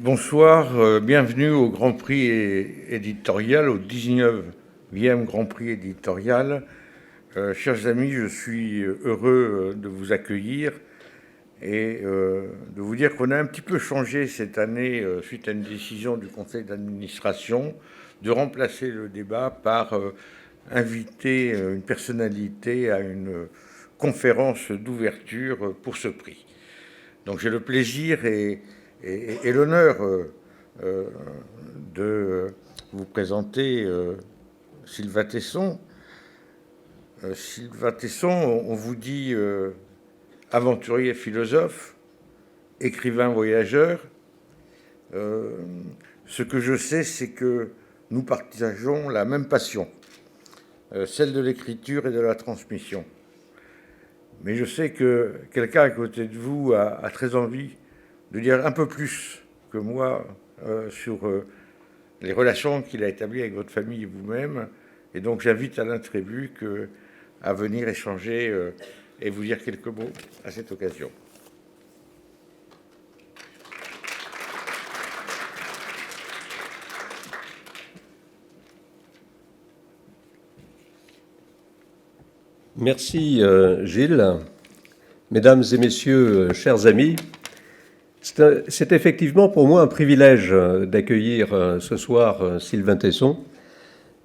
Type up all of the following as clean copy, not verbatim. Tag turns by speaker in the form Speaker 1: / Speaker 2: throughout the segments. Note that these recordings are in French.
Speaker 1: Bonsoir, bienvenue au Grand Prix éditorial, au 19e Grand Prix éditorial. Chers amis, je suis heureux de vous accueillir et de vous dire qu'on a un petit peu changé cette année, suite à une décision du conseil d'administration, de remplacer le débat par inviter une personnalité à une conférence d'ouverture pour ce prix. Donc j'ai le plaisir et l'honneur de vous présenter Sylvain Tesson. Sylvain Tesson, on vous dit aventurier philosophe, écrivain voyageur. Ce que je sais, c'est que nous partageons la même passion, celle de l'écriture et de la transmission. Mais je sais que quelqu'un à côté de vous a très envie de dire un peu plus que moi sur les relations qu'il a établies avec votre famille et vous-même. Et donc j'invite Alain Trébuc à venir échanger et vous dire quelques mots à cette occasion.
Speaker 2: Merci Gilles. Mesdames et messieurs, chers amis, c'est effectivement pour moi un privilège d'accueillir ce soir Sylvain Tesson,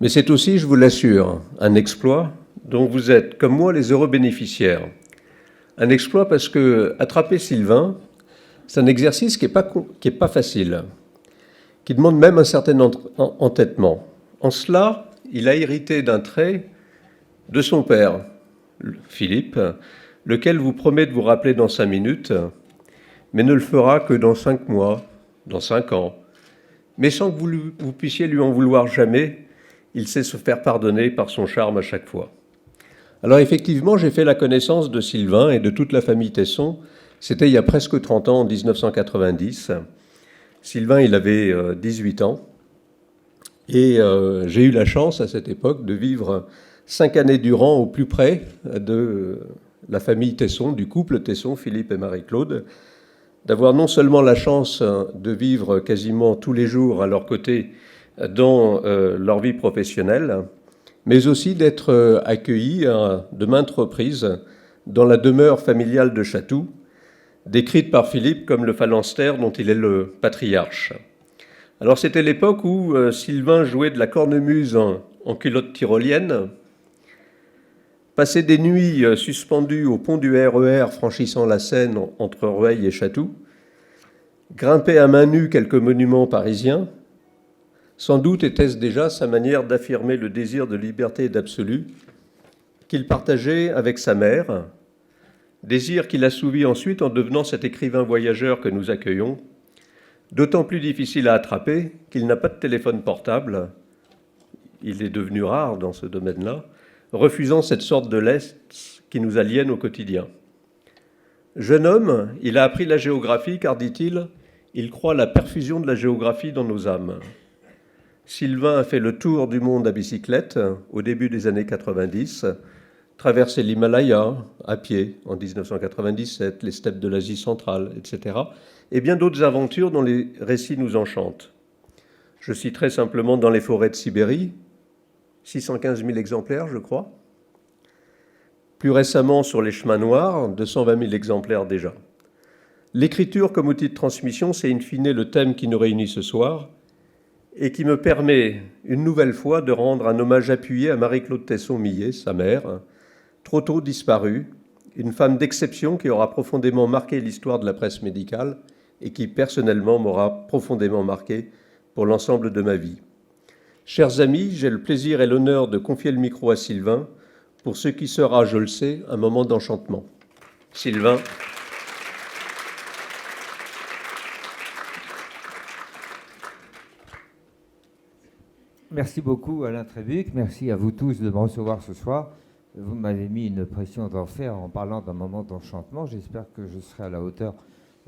Speaker 2: mais c'est aussi, je vous l'assure, un exploit dont vous êtes, comme moi, les heureux bénéficiaires. Un exploit parce que attraper Sylvain, c'est un exercice qui est pas facile, qui demande même un certain entêtement. En cela, il a hérité d'un trait de son père, Philippe, lequel vous promet de vous rappeler dans 5 minutes, mais ne le fera que dans 5 mois, dans 5 ans. Mais sans que vous puissiez lui en vouloir jamais, il sait se faire pardonner par son charme à chaque fois. Alors effectivement, j'ai fait la connaissance de Sylvain et de toute la famille Tesson. C'était il y a presque 30 ans, en 1990. Sylvain, il avait 18 ans. Et j'ai eu la chance, à cette époque, de vivre 5 années durant au plus près de la famille Tesson, du couple Tesson, Philippe et Marie-Claude, d'avoir non seulement la chance de vivre quasiment tous les jours à leur côté dans leur vie professionnelle, mais aussi d'être accueillis de maintes reprises dans la demeure familiale de Chatou, décrite par Philippe comme le phalanstère dont il est le patriarche. Alors c'était l'époque où Sylvain jouait de la cornemuse en culotte tyrolienne, passait des nuits suspendues au pont du RER franchissant la Seine entre Rueil et Chatou, grimpait à main nue quelques monuments parisiens. Sans doute était-ce déjà sa manière d'affirmer le désir de liberté et d'absolu qu'il partageait avec sa mère, désir qu'il assouvit ensuite en devenant cet écrivain voyageur que nous accueillons, d'autant plus difficile à attraper qu'il n'a pas de téléphone portable, il est devenu rare dans ce domaine-là, refusant cette sorte de lest qui nous aliène au quotidien. Jeune homme, il a appris la géographie car, dit-il, il croit à la perfusion de la géographie dans nos âmes. Sylvain a fait le tour du monde à bicyclette au début des années 90, traversé l'Himalaya à pied en 1997, les steppes de l'Asie centrale, etc., et bien d'autres aventures dont les récits nous enchantent. Je citerai simplement Dans les forêts de Sibérie, 615 000 exemplaires, je crois. Plus récemment, Sur les chemins noirs, 220 000 exemplaires déjà. L'écriture comme outil de transmission, c'est in fine le thème qui nous réunit ce soir et qui me permet une nouvelle fois de rendre un hommage appuyé à Marie-Claude Tesson-Millet, sa mère, trop tôt disparue, une femme d'exception qui aura profondément marqué l'histoire de la presse médicale et qui, personnellement, m'aura profondément marqué pour l'ensemble de ma vie. Chers amis, j'ai le plaisir et l'honneur de confier le micro à Sylvain pour ce qui sera, je le sais, un moment d'enchantement. Sylvain.
Speaker 3: Merci beaucoup Alain Trébuc, merci à vous tous de me recevoir ce soir. Vous m'avez mis une pression d'enfer en parlant d'un moment d'enchantement. J'espère que je serai à la hauteur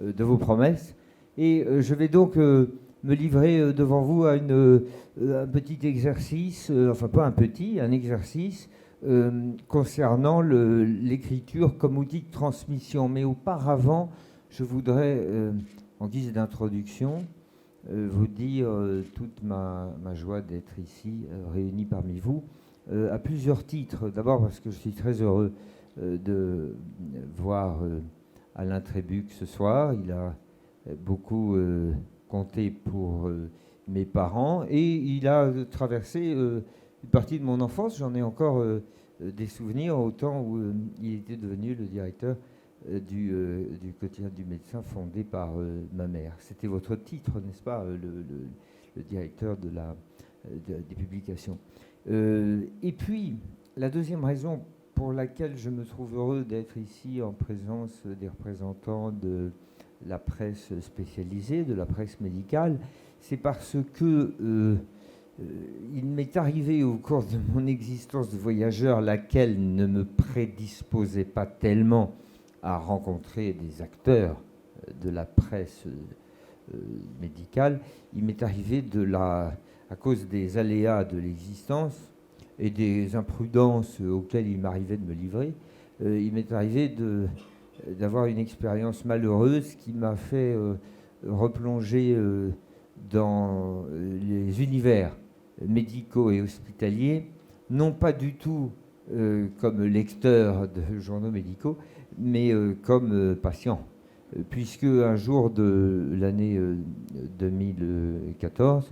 Speaker 3: de vos promesses. Et je vais donc me livrer devant vous à un petit exercice, enfin pas un petit, un exercice concernant l'écriture comme outil de transmission. Mais auparavant, je voudrais, en guise d'introduction, vous dire toute ma joie d'être ici, réunie parmi vous, à plusieurs titres. D'abord parce que je suis très heureux de voir Alain Trébuc ce soir. Il a beaucoup compté pour mes parents et il a traversé une partie de mon enfance. J'en ai encore des souvenirs au temps où il était devenu le directeur du quotidien du médecin fondé par ma mère. C'était votre titre, n'est-ce pas, le directeur des publications. Et puis, la deuxième raison pour laquelle je me trouve heureux d'être ici en présence des représentants de la presse spécialisée, de la presse médicale, c'est parce que il m'est arrivé au cours de mon existence de voyageur, laquelle ne me prédisposait pas tellement à rencontrer des acteurs de la presse médicale, il m'est arrivé à cause des aléas de l'existence et des imprudences auxquelles il m'arrivait de me livrer, il m'est arrivé d'avoir une expérience malheureuse qui m'a fait replonger dans les univers médicaux et hospitaliers, non pas du tout comme lecteur de journaux médicaux, mais comme patient. Puisque un jour de l'année 2014,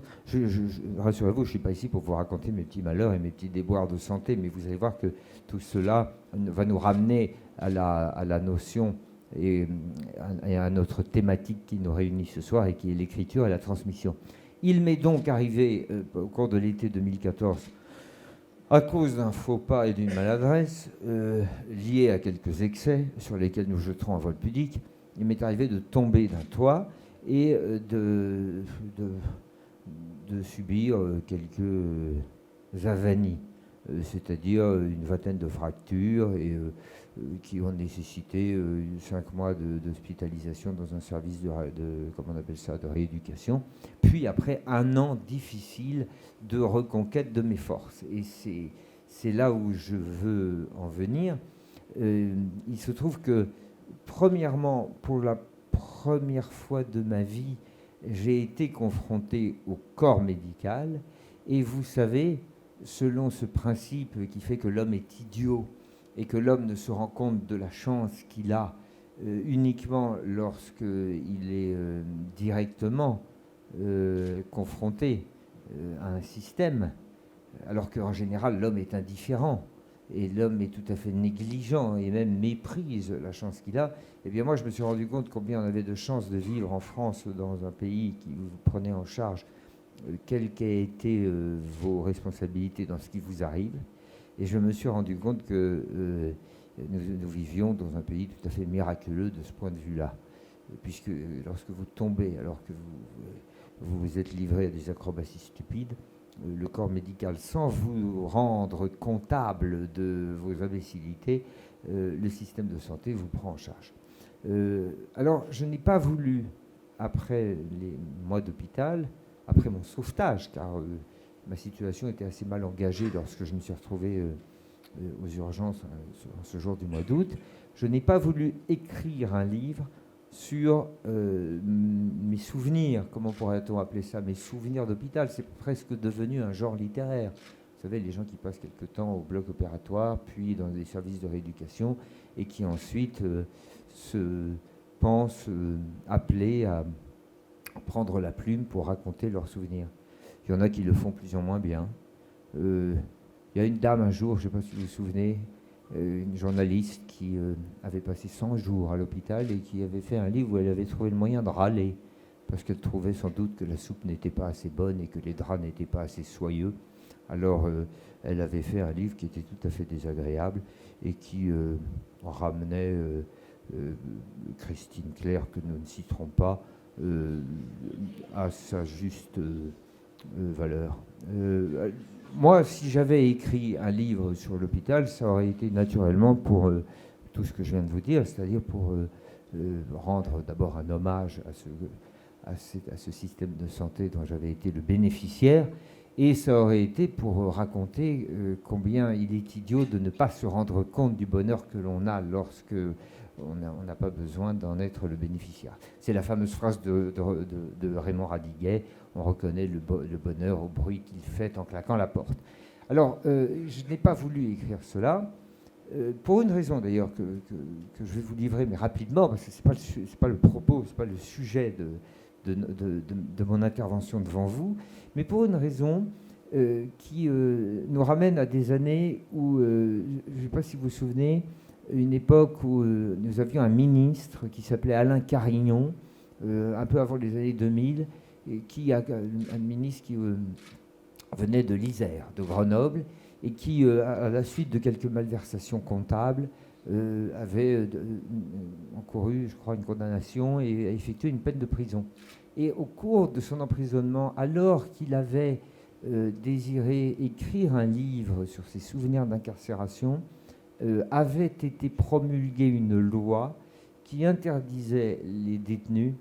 Speaker 3: rassurez-vous, je ne suis pas ici pour vous raconter mes petits malheurs et mes petits déboires de santé, mais vous allez voir que tout cela va nous ramener à la notion et à notre thématique qui nous réunit ce soir et qui est l'écriture et la transmission. Il m'est donc arrivé au cours de l'été 2014, à cause d'un faux pas et d'une maladresse liés à quelques excès sur lesquels nous jeterons un vol pudique, il m'est arrivé de tomber d'un toit et de subir quelques avanies, c'est-à-dire une vingtaine de fractures et qui ont nécessité 5 mois d'hospitalisation dans un service comment on appelle ça, de rééducation, puis après 1 an difficile de reconquête de mes forces. Et c'est là où je veux en venir. Il se trouve que, premièrement, pour la première fois de ma vie, j'ai été confronté au corps médical, et vous savez, selon ce principe qui fait que l'homme est idiot et que l'homme ne se rend compte de la chance qu'il a uniquement lorsqu'il est directement confronté à un système, alors qu'en général l'homme est indifférent et l'homme est tout à fait négligent et même méprise la chance qu'il a. Eh bien moi je me suis rendu compte combien on avait de chance de vivre en France, dans un pays qui vous prenait en charge quelles qu'aient été vos responsabilités dans ce qui vous arrive. Et je me suis rendu compte que nous vivions dans un pays tout à fait miraculeux de ce point de vue-là. Puisque lorsque vous tombez, alors que vous vous êtes livré à des acrobaties stupides, le corps médical, sans vous rendre comptable de vos imbécilités, le système de santé vous prend en charge. Alors, je n'ai pas voulu, après les mois d'hôpital, après mon sauvetage, car ma situation était assez mal engagée lorsque je me suis retrouvé aux urgences ce jour du mois d'août, je n'ai pas voulu écrire un livre sur mes souvenirs, comment pourrait-on appeler ça, mes souvenirs d'hôpital. C'est presque devenu un genre littéraire. Vous savez, les gens qui passent quelque temps au bloc opératoire, puis dans des services de rééducation, et qui ensuite se pensent appelés à prendre la plume pour raconter leurs souvenirs. Il y en a qui le font plus ou moins bien. Il y a une dame un jour, je ne sais pas si vous vous souvenez, une journaliste qui avait passé 100 jours à l'hôpital et qui avait fait un livre où elle avait trouvé le moyen de râler parce qu'elle trouvait sans doute que la soupe n'était pas assez bonne et que les draps n'étaient pas assez soyeux. Alors elle avait fait un livre qui était tout à fait désagréable et qui ramenait Christine Claire, que nous ne citerons pas, à sa juste valeur. Moi, si j'avais écrit un livre sur l'hôpital, ça aurait été naturellement pour tout ce que je viens de vous dire, c'est-à-dire pour rendre d'abord un hommage à ce système de santé dont j'avais été le bénéficiaire, et ça aurait été pour raconter combien il est idiot de ne pas se rendre compte du bonheur que l'on a lorsque on n'a pas besoin d'en être le bénéficiaire. C'est la fameuse phrase de Raymond Radiguet, on reconnaît le bonheur au bruit qu'il fait en claquant la porte. Alors, je n'ai pas voulu écrire cela, pour une raison d'ailleurs que je vais vous livrer, mais rapidement, parce que ce n'est pas le propos, ce n'est pas le sujet de mon intervention devant vous, mais pour une raison qui nous ramène à des années où, je ne sais pas si vous vous souvenez, une époque où nous avions un ministre qui s'appelait Alain Carignon, un peu avant les années 2000, et un ministre qui venait de l'Isère, de Grenoble, et qui, à la suite de quelques malversations comptables, avait encouru, je crois, une condamnation et a effectué une peine de prison. Et au cours de son emprisonnement, alors qu'il avait désiré écrire un livre sur ses souvenirs d'incarcération, avait été promulguée une loi qui interdisait les détenus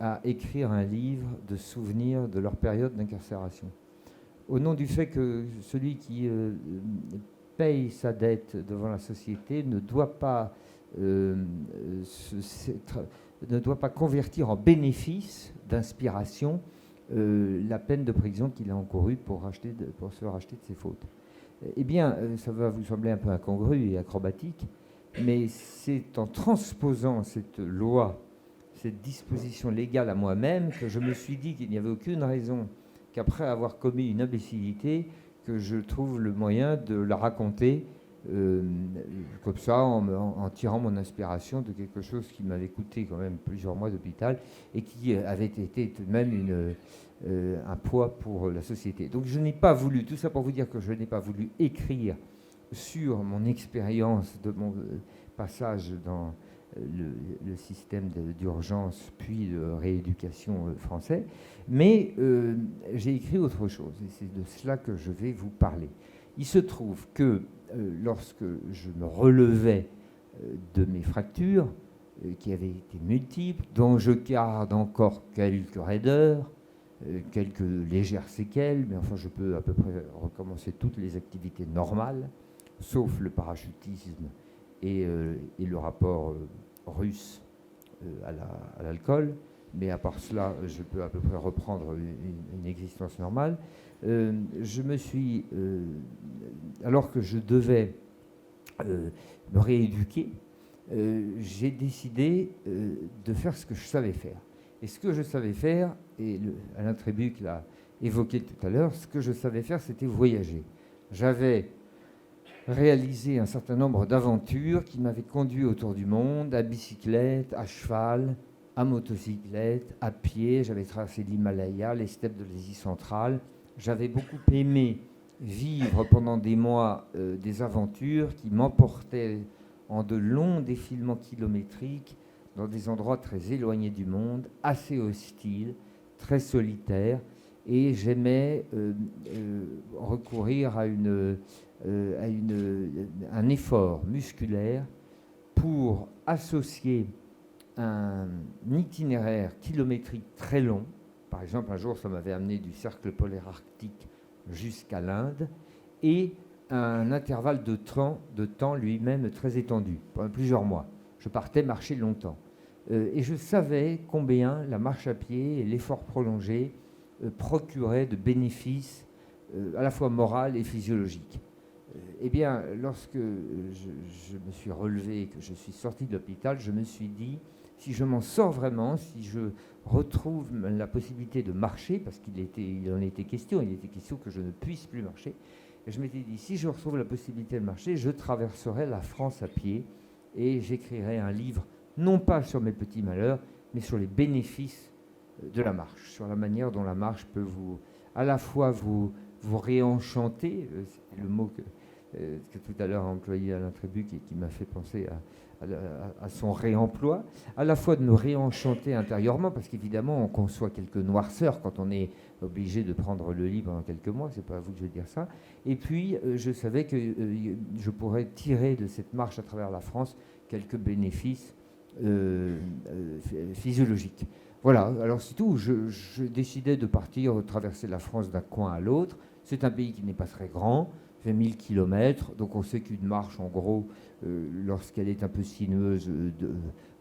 Speaker 3: à écrire un livre de souvenirs de leur période d'incarcération. Au nom du fait que celui qui paye sa dette devant la société ne doit pas convertir en bénéfice d'inspiration la peine de prison qu'il a encourue pour se racheter de ses fautes. Eh bien, ça va vous sembler un peu incongru et acrobatique, mais c'est en transposant cette loi, cette disposition légale à moi-même, que je me suis dit qu'il n'y avait aucune raison qu'après avoir commis une imbécilité, que je trouve le moyen de la raconter comme ça, en tirant mon inspiration de quelque chose qui m'avait coûté quand même plusieurs mois d'hôpital et qui avait été tout de même un poids pour la société. Donc je n'ai pas voulu, tout ça pour vous dire que je n'ai pas voulu écrire sur mon expérience de mon passage dans le système d'urgence puis de rééducation français, mais j'ai écrit autre chose, et c'est de cela que je vais vous parler. Il se trouve que lorsque je me relevais de mes fractures, qui avaient été multiples, dont je garde encore quelques raideurs, quelques légères séquelles, mais enfin je peux à peu près recommencer toutes les activités normales, sauf le parachutisme et le rapport russe à l'alcool, mais à part cela, je peux à peu près reprendre une existence normale. Je me suis, alors que je devais me rééduquer, j'ai décidé de faire ce que je savais faire. Et ce que je savais faire, et Alain Trébuc l'a évoqué tout à l'heure, ce que je savais faire, c'était voyager. J'avais réalisé un certain nombre d'aventures qui m'avaient conduit autour du monde, à bicyclette, à cheval, à motocyclette, à pied. J'avais traversé l'Himalaya, les steppes de l'Asie centrale. J'avais beaucoup aimé vivre pendant des mois des aventures qui m'emportaient en de longs défilements kilométriques dans des endroits très éloignés du monde, assez hostiles, très solitaires. Et j'aimais recourir à un effort musculaire pour associer un itinéraire kilométrique très long. Par exemple, un jour, ça m'avait amené du cercle polaire arctique jusqu'à l'Inde, et un intervalle de temps lui-même très étendu, pendant plusieurs mois. Je partais marcher longtemps. Et je savais combien la marche à pied et l'effort prolongé procuraient de bénéfices à la fois moraux et physiologiques. Eh bien, lorsque je me suis relevé et que je suis sorti de l'hôpital, je me suis dit, si je m'en sors vraiment, si je retrouve la possibilité de marcher, parce il en était question, il était question que je ne puisse plus marcher, et je m'étais dit, si je retrouve la possibilité de marcher, je traverserai la France à pied et j'écrirai un livre, non pas sur mes petits malheurs, mais sur les bénéfices de la marche, sur la manière dont la marche peut à la fois vous réenchanter, c'est le mot que tout à l'heure a employé Alain Trébuc et qui m'a fait penser à son réemploi, à la fois de nous réenchanter intérieurement, parce qu'évidemment on conçoit quelques noirceurs quand on est obligé de prendre le lit pendant quelques mois, c'est pas à vous que je vais dire ça, et puis je savais que je pourrais tirer de cette marche à travers la France quelques bénéfices physiologiques. Voilà, alors c'est tout, je décidais de partir traverser la France d'un coin à l'autre. C'est un pays qui n'est pas très grand, fait 1000 km. Donc on sait qu'une marche, en gros, lorsqu'elle est un peu sinueuse,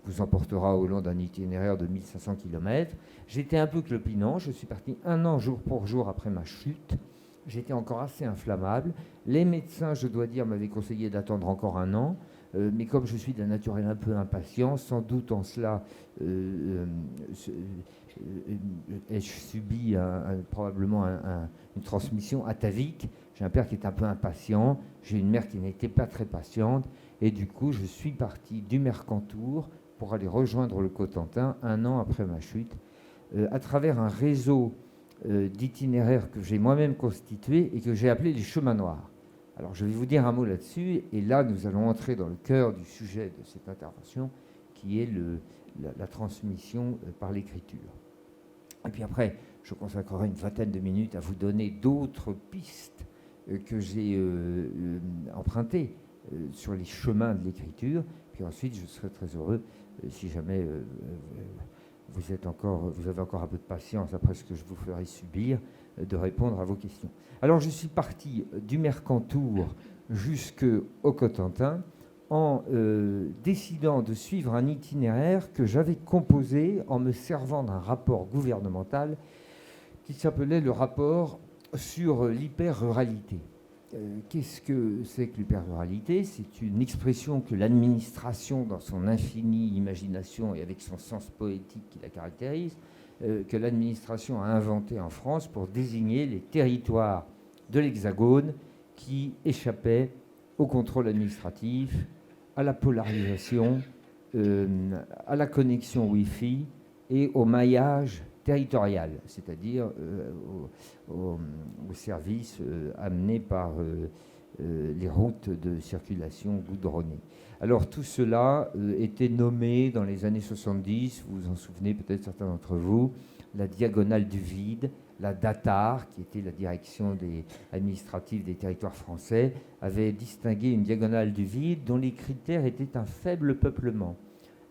Speaker 3: vous emportera au long d'un itinéraire de 1500 km. J'étais un peu clopinant. Je suis parti 1 an jour pour jour après ma chute. J'étais encore assez inflammable. Les médecins, je dois dire, m'avaient conseillé d'attendre encore 1 an. Mais comme je suis d'un naturel un peu impatient, sans doute en cela, ai-je subi probablement une transmission atavique. J'ai un père qui est un peu impatient, j'ai une mère qui n'était pas très patiente, et du coup, je suis parti du Mercantour pour aller rejoindre le Cotentin 1 an après ma chute, à travers un réseau d'itinéraires que j'ai moi-même constitué et que j'ai appelé les chemins noirs. Alors, je vais vous dire un mot là-dessus, et là, nous allons entrer dans le cœur du sujet de cette intervention, qui est la transmission par l'écriture. Et puis après, je consacrerai une vingtaine de minutes à vous donner d'autres pistes que j'ai empruntées sur les chemins de l'écriture. Puis ensuite, je serai très heureux, si jamais vous avez encore un peu de patience après ce que je vous ferai subir, de répondre à vos questions. Alors, je suis parti du Mercantour jusqu'au Cotentin en décidant de suivre un itinéraire que j'avais composé en me servant d'un rapport gouvernemental qui s'appelait le rapport sur l'hyper-ruralité. Qu'est-ce que c'est que l'hyper-ruralité ? C'est une expression que l'administration, dans son infinie imagination et avec son sens poétique qui la caractérise, que l'administration a inventé en France pour désigner les territoires de l'Hexagone qui échappaient au contrôle administratif, à la polarisation, à la connexion Wi-Fi et au maillage territorial, c'est-à-dire aux services amenés par les routes de circulation goudronnées. Alors tout cela était nommé dans les années 70, vous vous en souvenez peut-être certains d'entre vous, la diagonale du vide. La DATAR, qui était la direction administrative des territoires français, avait distingué une diagonale du vide dont les critères étaient un faible peuplement.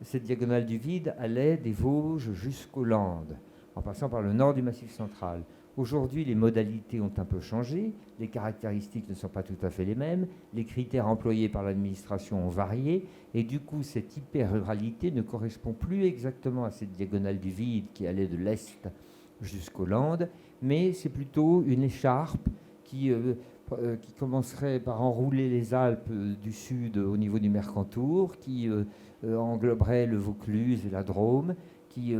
Speaker 3: Cette diagonale du vide allait des Vosges jusqu'aux Landes, en passant par le nord du Massif central. Aujourd'hui, les modalités ont un peu changé, les caractéristiques ne sont pas tout à fait les mêmes, les critères employés par l'administration ont varié, et du coup, cette hyper-ruralité ne correspond plus exactement à cette diagonale du vide qui allait de l'Est jusqu'aux Landes, mais c'est plutôt une écharpe qui commencerait par enrouler les Alpes du Sud au niveau du Mercantour, qui engloberait le Vaucluse et la Drôme, qui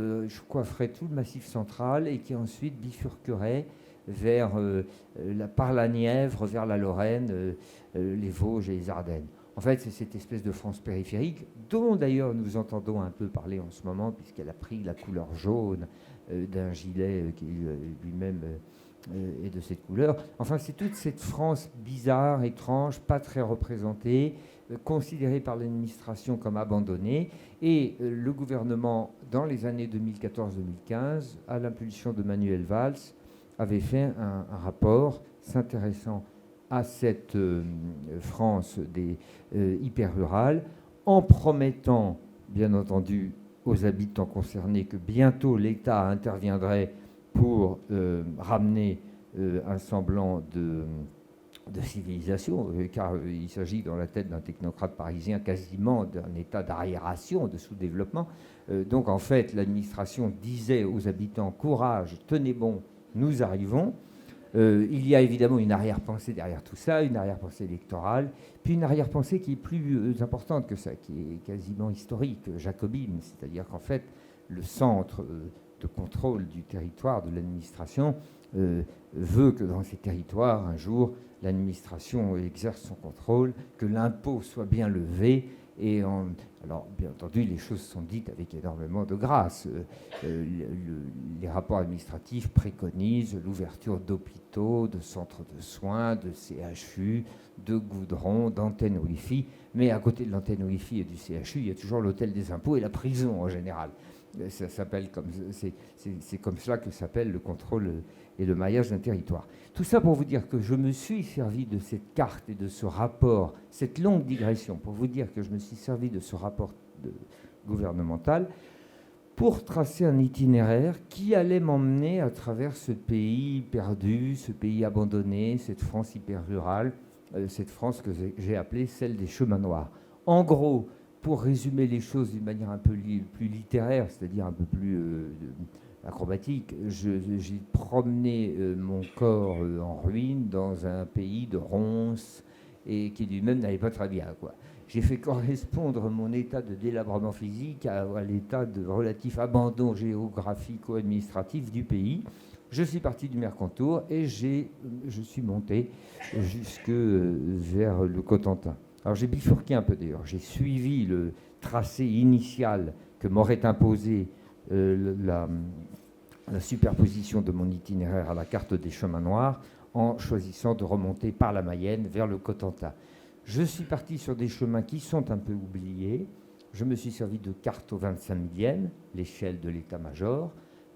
Speaker 3: coifferait tout le Massif central et qui ensuite bifurquerait par la Nièvre, vers la Lorraine, les Vosges et les Ardennes. En fait, c'est cette espèce de France périphérique, dont d'ailleurs nous entendons un peu parler en ce moment, puisqu'elle a pris la couleur jaune d'un gilet qui lui-même est de cette couleur. Enfin, c'est toute cette France bizarre, étrange, pas très représentée, considérée par l'administration comme abandonnée. Et le gouvernement, dans les années 2014-2015, à l'impulsion de Manuel Valls, avait fait un rapport s'intéressant à cette France des hyper-rurales, en promettant, bien entendu, aux habitants concernés que bientôt l'État interviendrait pour ramener un semblant de civilisation, car il s'agit dans la tête d'un technocrate parisien quasiment d'un état d'arriération, de sous-développement. Donc en fait, l'administration disait aux habitants « Courage, tenez bon, nous arrivons ». Il y a évidemment une arrière-pensée derrière tout ça, une arrière-pensée électorale, puis une arrière-pensée qui est plus importante que ça, qui est quasiment historique, jacobine, c'est-à-dire qu'en fait, le centre de contrôle du territoire, de l'administration, veut que dans ces territoires, un jour, l'administration exerce son contrôle, que l'impôt soit bien levé. Et alors, bien entendu, les choses sont dites avec énormément de grâce. Les rapports administratifs préconisent l'ouverture d'hôpitaux, de centres de soins, de CHU, de goudrons, d'antennes Wi-Fi. Mais à côté de l'antenne Wi-Fi et du CHU, il y a toujours l'hôtel des impôts et la prison en général. C'est comme cela que s'appelle le contrôle et le maillage d'un territoire. Tout ça pour vous dire que je me suis servi de cette carte et de ce rapport, cette longue digression, pour vous dire que je me suis servi de ce rapport gouvernemental pour tracer un itinéraire qui allait m'emmener à travers ce pays perdu, ce pays abandonné, cette France hyper rurale, cette France que j'ai appelée celle des chemins noirs. En gros, pour résumer les choses d'une manière un peu plus littéraire, c'est-à-dire un peu plus acrobatique, j'ai promené mon corps en ruine dans un pays de ronces et qui lui-même n'allait pas très bien, quoi. J'ai fait correspondre mon état de délabrement physique à l'état de relatif abandon géographico-administratif du pays. Je suis parti du Mercantour et je suis monté jusque vers le Cotentin. Alors j'ai bifurqué un peu d'ailleurs. J'ai suivi le tracé initial que m'aurait imposé la superposition de mon itinéraire à la carte des chemins noirs en choisissant de remonter par la Mayenne vers le Cotentin. Je suis parti sur des chemins qui sont un peu oubliés. Je me suis servi de carte au 25 millième, l'échelle de l'état-major,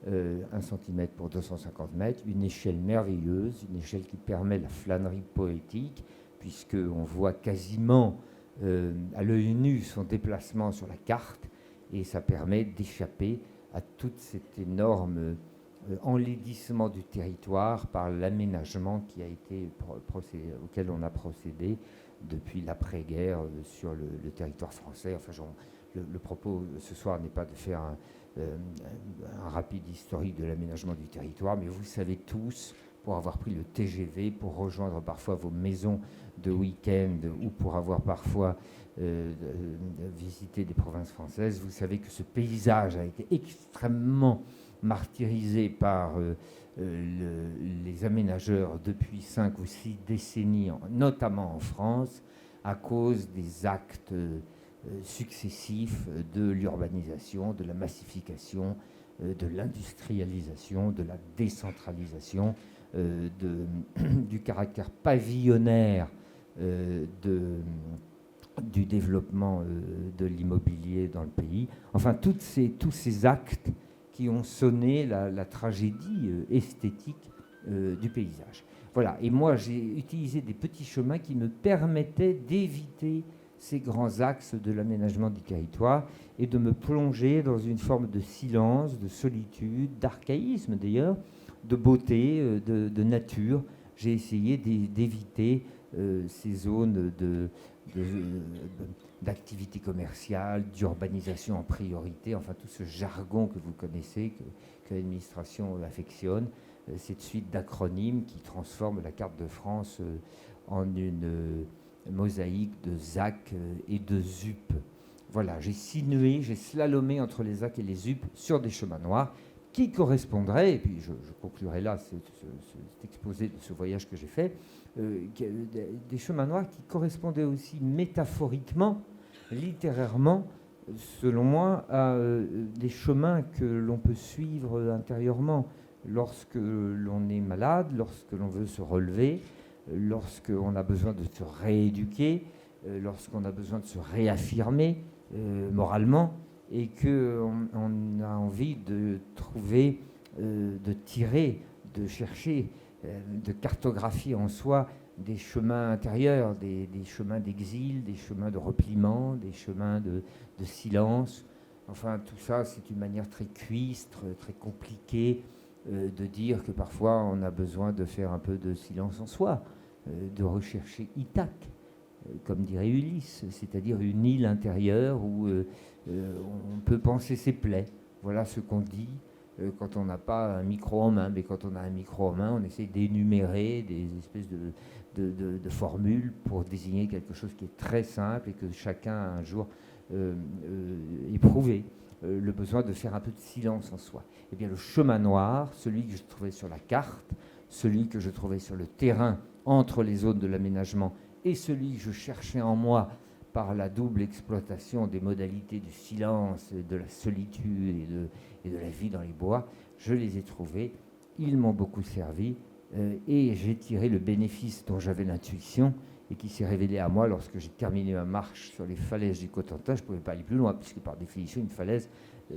Speaker 3: 1 cm pour 250 mètres, une échelle merveilleuse, une échelle qui permet la flânerie poétique, puisqu'on voit quasiment à l'œil nu son déplacement sur la carte, et ça permet d'échapper à tout cet énorme enlaidissement du territoire par l'aménagement qui a été auquel on a procédé depuis l'après-guerre sur le territoire français. Enfin, le propos ce soir n'est pas de faire un rapide historique de l'aménagement du territoire, mais vous savez tous, pour avoir pris le TGV, pour rejoindre parfois vos maisons de week-end ou pour avoir parfois visité des provinces françaises, vous savez que ce paysage a été extrêmement martyrisé par les aménageurs depuis 5 ou 6 décennies, notamment en France, à cause des actes successifs de l'urbanisation, de la massification, de l'industrialisation, de la décentralisation, du caractère pavillonnaire du développement de l'immobilier dans le pays. Enfin, tous ces actes qui ont sonné la tragédie esthétique du paysage. Voilà, et moi j'ai utilisé des petits chemins qui me permettaient d'éviter ces grands axes de l'aménagement du territoire et de me plonger dans une forme de silence, de solitude, d'archaïsme d'ailleurs, de beauté, de nature. J'ai essayé d'éviter ces zones d'activité commerciale, d'urbanisation en priorité, enfin tout ce jargon que vous connaissez, que l'administration affectionne, cette suite d'acronymes qui transforme la carte de France en une mosaïque de ZAC et de ZUP. Voilà, j'ai sinué, j'ai slalomé entre les ZAC et les ZUP sur des chemins noirs qui correspondraient, et puis je conclurai là cet exposé de ce voyage que j'ai fait, des chemins noirs qui correspondaient aussi métaphoriquement, littérairement, selon moi, à des chemins que l'on peut suivre intérieurement lorsque l'on est malade, lorsque l'on veut se relever, lorsqu'on a besoin de se rééduquer, lorsqu'on a besoin de se réaffirmer moralement, et qu'on a envie de trouver, de tirer, de chercher, de cartographier en soi des chemins intérieurs, des chemins d'exil, des chemins de repliement, des chemins de silence. Enfin, tout ça, c'est une manière très cuistre, très compliquée de dire que parfois on a besoin de faire un peu de silence en soi, de rechercher Ithaque, comme dirait Ulysse, c'est-à-dire une île intérieure où on peut penser ses plaies. Voilà ce qu'on dit quand on n'a pas un micro en main. Mais quand on a un micro en main, on essaie d'énumérer des espèces de formules pour désigner quelque chose qui est très simple et que chacun a un jour éprouvé. Le besoin de faire un peu de silence en soi. Eh bien, le chemin noir, celui que je trouvais sur la carte, celui que je trouvais sur le terrain entre les zones de l'aménagement et celui que je cherchais en moi par la double exploitation des modalités du silence, de la solitude et de la vie dans les bois, je les ai trouvés. Ils m'ont beaucoup servi et j'ai tiré le bénéfice dont j'avais l'intuition et qui s'est révélé à moi lorsque j'ai terminé ma marche sur les falaises du Cotentin. Je ne pouvais pas aller plus loin, puisque par définition, une falaise,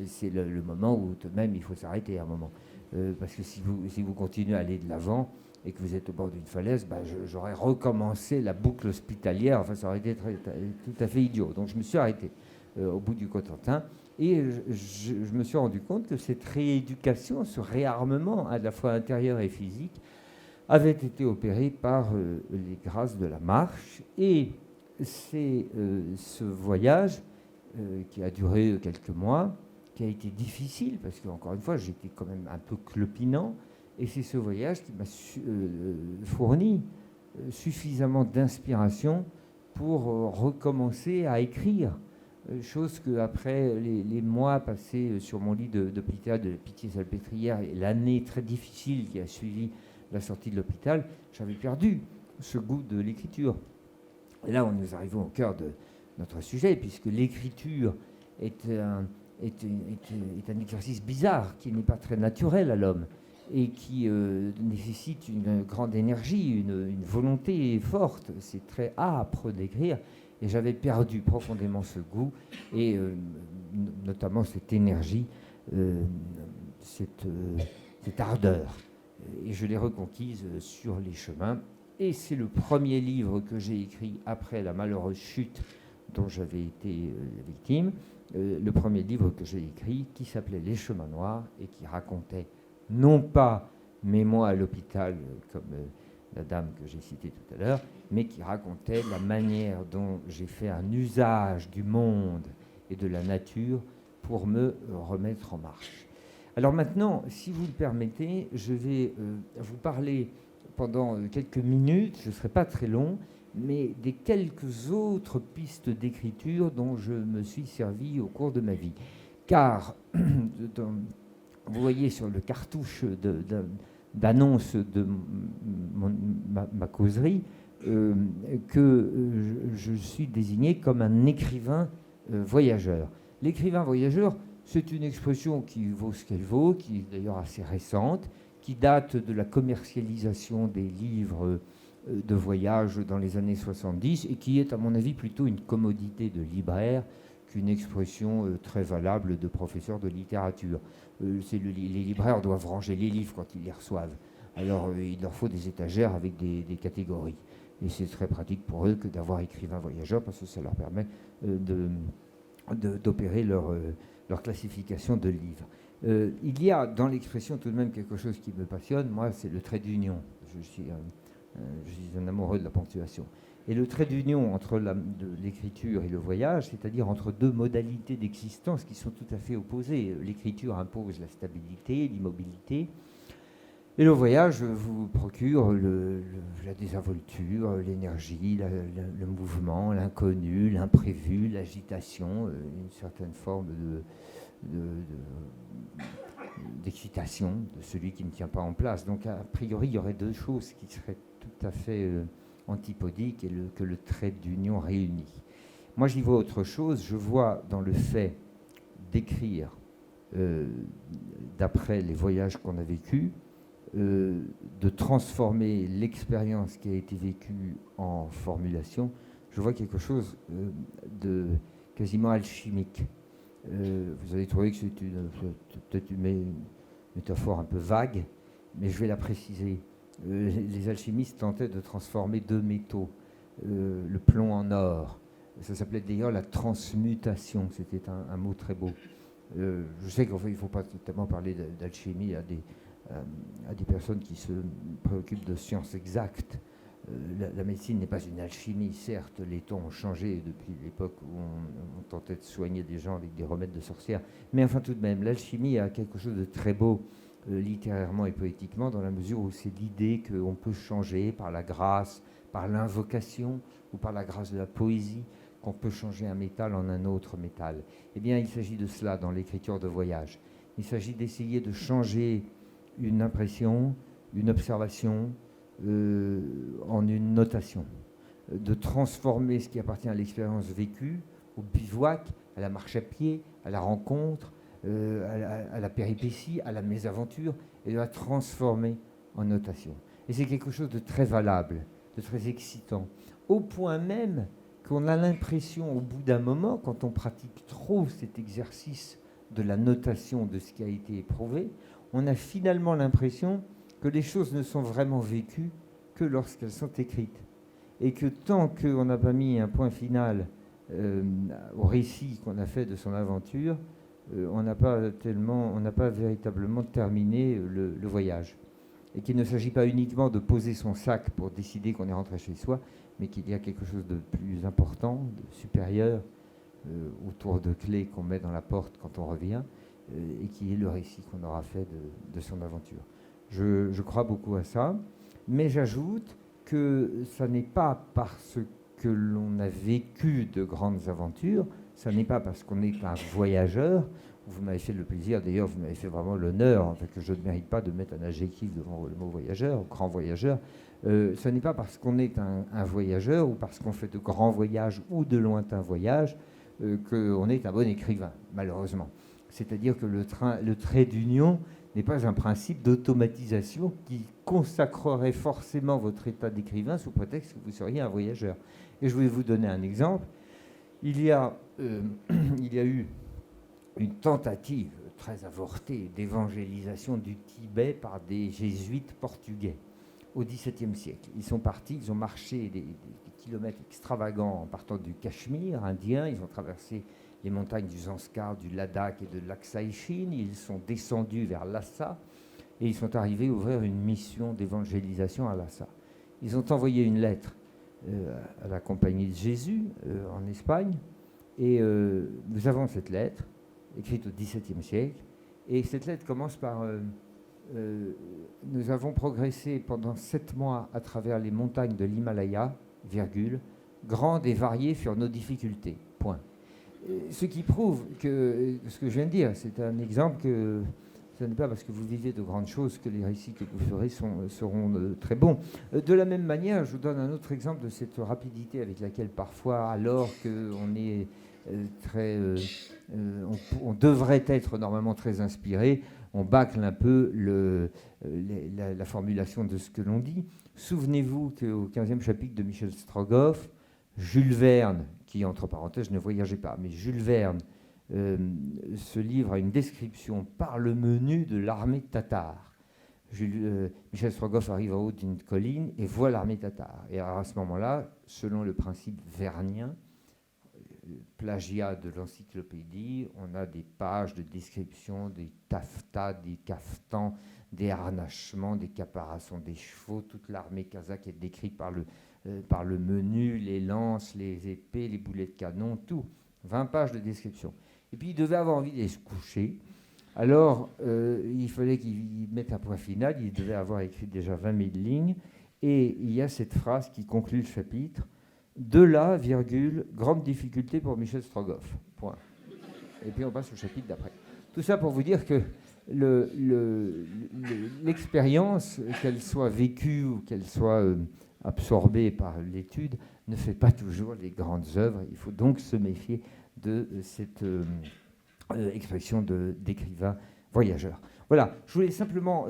Speaker 3: c'est le moment où tout de même il faut s'arrêter à un moment. Parce que si vous continuez à aller de l'avant et que vous êtes au bord d'une falaise, j'aurais recommencé la boucle hospitalière. Enfin, ça aurait été tout à fait idiot. Donc je me suis arrêté au bout du Cotentin et je me suis rendu compte que cette rééducation, ce réarmement à la fois intérieur et physique, avait été opéré par les grâces de la marche. Et c'est ce voyage qui a duré quelques mois, qui a été difficile, parce qu'encore une fois, j'étais quand même un peu clopinant, et c'est ce voyage qui m'a fourni suffisamment d'inspiration pour recommencer à écrire, chose qu'après les mois passés sur mon lit d'hôpital de Pitié-Salpêtrière et l'année très difficile qui a suivi la sortie de l'hôpital, j'avais perdu ce goût de l'écriture. Et là, nous arrivons au cœur de notre sujet, puisque l'écriture est un exercice bizarre qui n'est pas très naturel à l'homme et qui nécessite une grande énergie, une volonté forte. C'est très âpre d'écrire, et j'avais perdu profondément ce goût et notamment cette énergie, cette ardeur. Et je l'ai reconquise sur les chemins. Et c'est le premier livre que j'ai écrit après la malheureuse chute dont j'avais été victime. Le premier livre que j'ai écrit qui s'appelait Les Chemins Noirs et qui racontait non pas mes mois à l'hôpital comme la dame que j'ai citée tout à l'heure, mais qui racontait la manière dont j'ai fait un usage du monde et de la nature pour me remettre en marche. Alors maintenant, si vous le permettez, je vais vous parler pendant quelques minutes, je ne serai pas très long, mais des quelques autres pistes d'écriture dont je me suis servi au cours de ma vie. Car, vous voyez sur le cartouche d'annonce de ma causerie que je suis désigné comme un écrivain voyageur. L'écrivain voyageur, c'est une expression qui vaut ce qu'elle vaut, qui est d'ailleurs assez récente, qui date de la commercialisation des livres de voyage dans les années 70 et qui est, à mon avis, plutôt une commodité de libraire qu'une expression très valable de professeur de littérature. Les libraires doivent ranger les livres quand ils les reçoivent. Alors, il leur faut des étagères avec des catégories. Et c'est très pratique pour eux que d'avoir écrivain voyageur parce que ça leur permet d'opérer leur classification de livres. Il y a dans l'expression tout de même quelque chose qui me passionne. Moi, c'est le trait d'union. Je suis un amoureux de la ponctuation. Et le trait d'union entre l'écriture et le voyage, c'est-à-dire entre deux modalités d'existence qui sont tout à fait opposées. L'écriture impose la stabilité, l'immobilité, et le voyage vous procure la désinvolture, l'énergie, le mouvement, l'inconnu, l'imprévu, l'agitation, une certaine forme d'excitation de celui qui ne tient pas en place. Donc, a priori, il y aurait deux choses qui seraient tout à fait antipodiques et que le trait d'union réunit. Moi, j'y vois autre chose. Je vois dans le fait d'écrire d'après les voyages qu'on a vécus, de transformer l'expérience qui a été vécue en formulation, je vois quelque chose de quasiment alchimique. Vous avez trouvé que c'est peut-être une métaphore un peu vague, mais je vais la préciser. Les alchimistes tentaient de transformer deux métaux, le plomb en or. Ça s'appelait d'ailleurs la transmutation, c'était un mot très beau. Je sais qu'il ne faut pas totalement parler d'alchimie à des personnes qui se préoccupent de sciences exactes. La médecine n'est pas une alchimie, certes, les temps ont changé depuis l'époque où on tentait de soigner des gens avec des remèdes de sorcières, mais enfin tout de même, l'alchimie a quelque chose de très beau, littérairement et poétiquement, dans la mesure où c'est l'idée qu'on peut changer par la grâce, par l'invocation ou par la grâce de la poésie, qu'on peut changer un métal en un autre métal. Eh bien, il s'agit de cela dans l'écriture de voyage. Il s'agit d'essayer de changer une impression, une observation, en une notation, de transformer ce qui appartient à l'expérience vécue, au bivouac, à la marche à pied, à la rencontre, à la péripétie, à la mésaventure, et de la transformer en notation. Et c'est quelque chose de très valable, de très excitant, au point même qu'on a l'impression, au bout d'un moment, quand on pratique trop cet exercice de la notation de ce qui a été éprouvé, on a finalement l'impression que les choses ne sont vraiment vécues que lorsqu'elles sont écrites. Et que tant qu'on n'a pas mis un point final au récit qu'on a fait de son aventure, on n'a pas véritablement terminé le voyage. et qu'il ne s'agit pas uniquement de poser son sac pour décider qu'on est rentré chez soi, mais qu'il y a quelque chose de plus important, de supérieur, autour de clés qu'on met dans la porte quand on revient, et qui est le récit qu'on aura fait de son aventure. Je crois beaucoup à ça, mais j'ajoute que ça n'est pas parce que l'on a vécu de grandes aventures, ça n'est pas parce qu'on est un voyageur. Vous m'avez fait le plaisir, d'ailleurs, vous m'avez fait vraiment l'honneur, en fait, que je ne mérite pas de mettre un adjectif devant le mot voyageur, grand voyageur. Ce n'est pas parce qu'on est un voyageur ou parce qu'on fait de grands voyages ou de lointains voyages qu'on est un bon écrivain, malheureusement. C'est-à-dire que le trait d'union n'est pas un principe d'automatisation qui consacrerait forcément votre état d'écrivain sous prétexte que vous seriez un voyageur. Et je vais vous donner un exemple. Il y a eu une tentative très avortée d'évangélisation du Tibet par des jésuites portugais au XVIIe siècle. Ils sont partis, ils ont marché des kilomètres extravagants en partant du Cachemire indien, ils ont traversé les montagnes du Zanskar, du Ladakh et de l'Aksai Chin, ils sont descendus vers Lhasa et ils sont arrivés ouvrir une mission d'évangélisation à Lhasa. Ils ont envoyé une lettre à la Compagnie de Jésus en Espagne, et nous avons cette lettre écrite au XVIIe siècle, et cette lettre commence par nous avons progressé pendant 7 mois à travers les montagnes de l'Himalaya, virgule, grandes et variées furent nos difficultés, point. Ce qui prouve que ce que je viens de dire, c'est un exemple que ce n'est pas parce que vous vivez de grandes choses que les récits que vous ferez seront très bons. De la même manière, je vous donne un autre exemple de cette rapidité avec laquelle parfois, alors qu'on est on devrait être normalement très inspiré, on bâcle un peu la formulation de ce que l'on dit. Souvenez-vous qu'au 15e chapitre de Michel Strogoff, Jules Verne, qui entre parenthèses ne voyageait pas, mais Jules Verne se livre à une description par le menu de l'armée tatar. Michel Strogoff arrive en haut d'une colline et voit l'armée tatar. Et à ce moment-là, selon le principe vernien, plagiat de l'encyclopédie, on a des pages de description des taffetas, des caftans, des harnachements, des caparaçons des chevaux. Toute l'armée kazakh est décrite par le menu, les lances, les épées, les boulets de canon, tout. 20 pages de description. Et puis il devait avoir envie d'aller se coucher. Alors il fallait qu'il mette un point final. Il devait avoir écrit déjà 20 000 lignes. Et il y a cette phrase qui conclut le chapitre. De là, virgule, grande difficulté pour Michel Strogoff. Point. Et puis on passe au chapitre d'après. Tout ça pour vous dire que l'expérience, qu'elle soit vécue ou qu'elle soit absorbée par l'étude, ne fait pas toujours les grandes œuvres. Il faut donc se méfier de cette expression d'écrivain voyageur. Voilà, je voulais simplement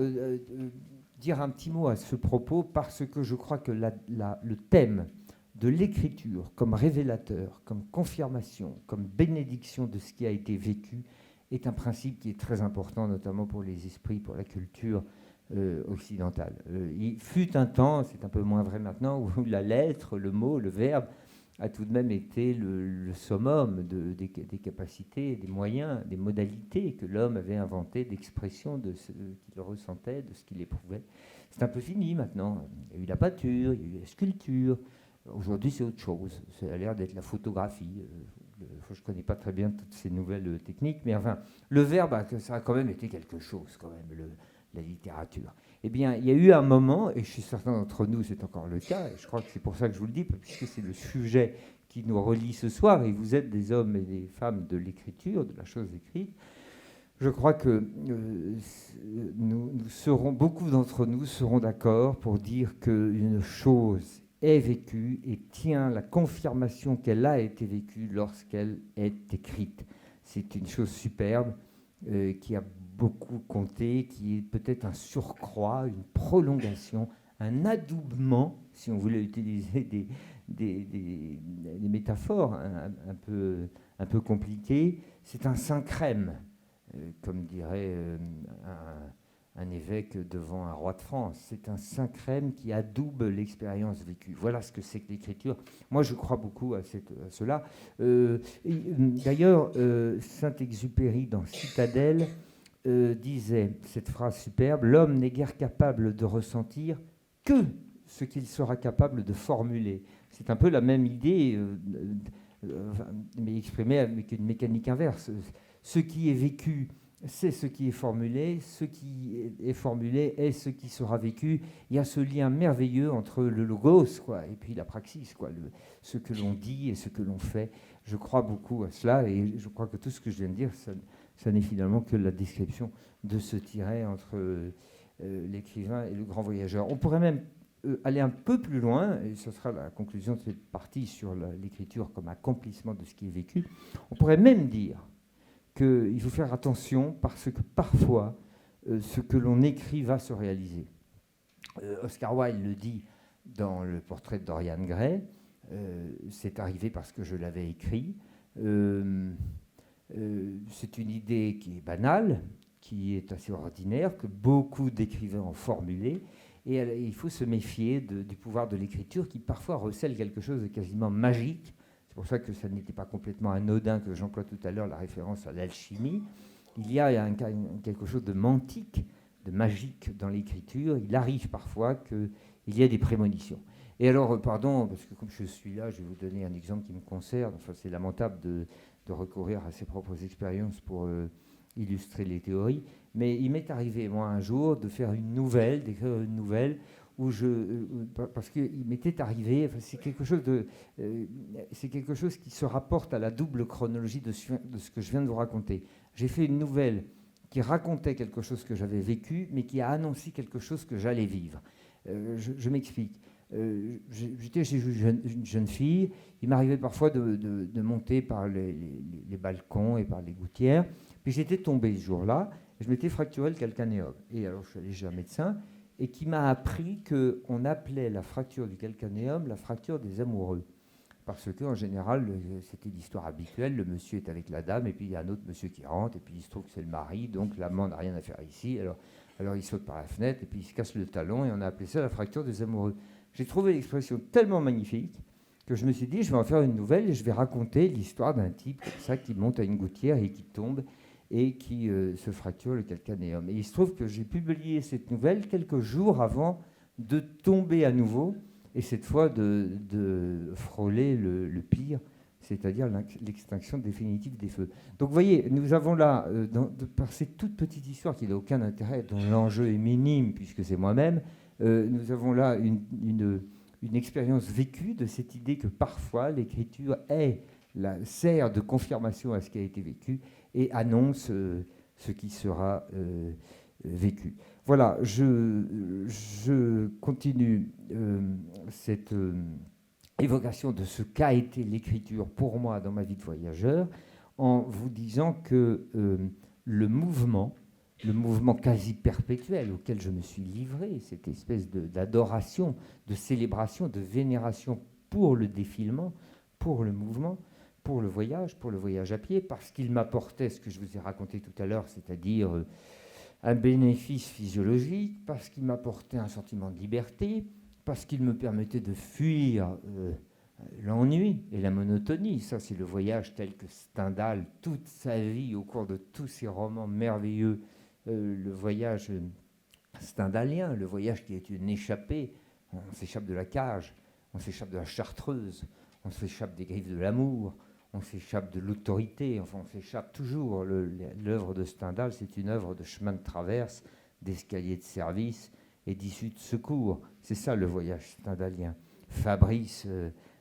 Speaker 3: dire un petit mot à ce propos parce que je crois que le thème de l'écriture comme révélateur, comme confirmation, comme bénédiction de ce qui a été vécu est un principe qui est très important, notamment pour les esprits, pour la culture occidentale. Il fut un temps, c'est un peu moins vrai maintenant, où la lettre, le mot, le verbe a tout de même été le summum des capacités, des moyens, des modalités que l'homme avait inventées d'expression de ce qu'il ressentait, de ce qu'il éprouvait. C'est un peu fini maintenant. Il y a eu la peinture, il y a eu la sculpture. Aujourd'hui, c'est autre chose. Ça a l'air d'être la photographie. Je ne connais pas très bien toutes ces nouvelles techniques, mais enfin, le verbe, ça a quand même été quelque chose, quand même, la littérature. Eh bien, il y a eu un moment, et chez certains d'entre nous, c'est encore le cas, et je crois que c'est pour ça que je vous le dis, puisque c'est le sujet qui nous relie ce soir, et vous êtes des hommes et des femmes de l'écriture, de la chose écrite. Je crois que beaucoup d'entre nous seront d'accord pour dire qu'une chose est vécue et tient la confirmation qu'elle a été vécue lorsqu'elle est écrite. C'est une chose superbe qui a beaucoup compté, qui est peut-être un surcroît, une prolongation, un adoubement, si on voulait utiliser des métaphores un peu compliquées. C'est un Saint-Crème, comme dirait un évêque devant un roi de France. C'est un Saint-Crème qui adoube l'expérience vécue. Voilà ce que c'est que l'écriture. Moi, je crois beaucoup à cela. D'ailleurs, Saint-Exupéry, dans Citadelle, disait cette phrase superbe: l'homme n'est guère capable de ressentir que ce qu'il sera capable de formuler. C'est un peu la même idée, mais exprimée avec une mécanique inverse. Ce qui est vécu, c'est ce qui est formulé. Ce qui est formulé est ce qui sera vécu. Il y a ce lien merveilleux entre le logos, quoi, et puis la praxis, quoi, ce que l'on dit et ce que l'on fait. Je crois beaucoup à cela, et je crois que tout ce que je viens de dire, ça n'est finalement que la description de ce tiret entre l'écrivain et le grand voyageur. On pourrait même aller un peu plus loin, et ce sera la conclusion de cette partie sur l'écriture comme accomplissement de ce qui est vécu. On pourrait même dire qu'il faut faire attention parce que parfois, ce que l'on écrit va se réaliser. Oscar Wilde le dit dans le portrait de Dorian Gray, c'est arrivé parce que je l'avais écrit. C'est une idée qui est banale, qui est assez ordinaire, que beaucoup d'écrivains ont formulée, et il faut se méfier du pouvoir de l'écriture qui parfois recèle quelque chose de quasiment magique. C'est pour ça que ça n'était pas complètement anodin que j'emploie tout à l'heure la référence à l'alchimie. Il y a quelque chose de mantique, de magique dans l'écriture. Il arrive parfois qu'il y ait des prémonitions. Et alors, pardon, parce que comme je suis là, je vais vous donner un exemple qui me concerne. Enfin, c'est lamentable de recourir à ses propres expériences pour illustrer les théories. Mais il m'est arrivé, moi, un jour, d'écrire une nouvelle, où parce qu'il m'était arrivé, enfin, c'est quelque chose qui se rapporte à la double chronologie de ce que je viens de vous raconter. J'ai fait une nouvelle qui racontait quelque chose que j'avais vécu, mais qui a annoncé quelque chose que j'allais vivre. Je m'explique. J'étais chez une jeune fille. Il m'arrivait parfois de monter par les balcons et par les gouttières. Puis j'étais tombé ce jour-là. Je m'étais fracturé le calcanéum. Et alors je suis allé chez un médecin et qui m'a appris qu'on appelait la fracture du calcanéum la fracture des amoureux. Parce qu'en général, c'était l'histoire habituelle. Le monsieur est avec la dame et puis il y a un autre monsieur qui rentre et puis il se trouve que c'est le mari. Donc l'amant n'a rien à faire ici. Alors il saute par la fenêtre et puis il se casse le talon et on a appelé ça la fracture des amoureux. J'ai trouvé l'expression tellement magnifique que je me suis dit, je vais en faire une nouvelle et je vais raconter l'histoire d'un type comme ça qui monte à une gouttière et qui tombe et qui se fracture le calcanéum. Et il se trouve que j'ai publié cette nouvelle quelques jours avant de tomber à nouveau, et cette fois de frôler le pire, c'est-à-dire l'extinction définitive des feux. Donc vous voyez, nous avons là, par cette toute petite histoire qui n'a aucun intérêt, dont l'enjeu est minime puisque c'est moi-même, nous avons là une expérience vécue de cette idée que parfois l'écriture sert de confirmation à ce qui a été vécu et annonce ce qui sera vécu. Voilà, je continue cette évocation de ce qu'a été l'écriture pour moi dans ma vie de voyageur en vous disant que le mouvement quasi perpétuel auquel je me suis livré, cette espèce d'adoration, de célébration, de vénération pour le défilement, pour le mouvement, pour le voyage à pied, parce qu'il m'apportait ce que je vous ai raconté tout à l'heure, c'est-à-dire un bénéfice physiologique, parce qu'il m'apportait un sentiment de liberté, parce qu'il me permettait de fuir l'ennui et la monotonie. Ça, c'est le voyage tel que Stendhal, toute sa vie, au cours de tous ses romans merveilleux, le voyage stendhalien, le voyage qui est une échappée. On s'échappe de la cage, on s'échappe de la chartreuse, on s'échappe des griffes de l'amour, on s'échappe de l'autorité, enfin on s'échappe toujours. L'œuvre de Stendhal, c'est une œuvre de chemin de traverse, d'escalier de service et d'issue de secours. C'est ça le voyage stendhalien. Fabrice,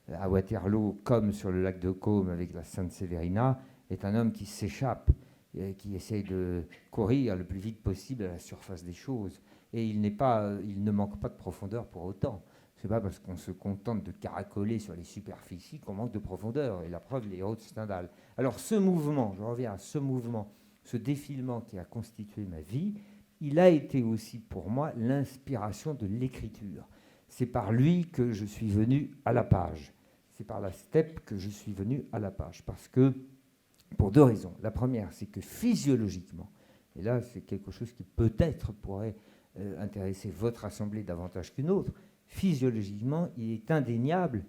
Speaker 3: à Waterloo, comme sur le lac de Caume avec la Sainte Sévérina, est un homme qui s'échappe, qui essaye de courir le plus vite possible à la surface des choses. Et il ne manque pas de profondeur pour autant. Ce n'est pas parce qu'on se contente de caracoler sur les superficies qu'on manque de profondeur. Et la preuve, les héros de Stendhal. Alors ce mouvement, je reviens à ce mouvement, ce défilement qui a constitué ma vie, il a été aussi pour moi l'inspiration de l'écriture. C'est par lui que je suis venu à la page. C'est par la steppe que je suis venu à la page. Parce que, pour deux raisons. La première, c'est que physiologiquement, et là c'est quelque chose qui peut-être pourrait intéresser votre assemblée davantage qu'une autre, physiologiquement, il est indéniable,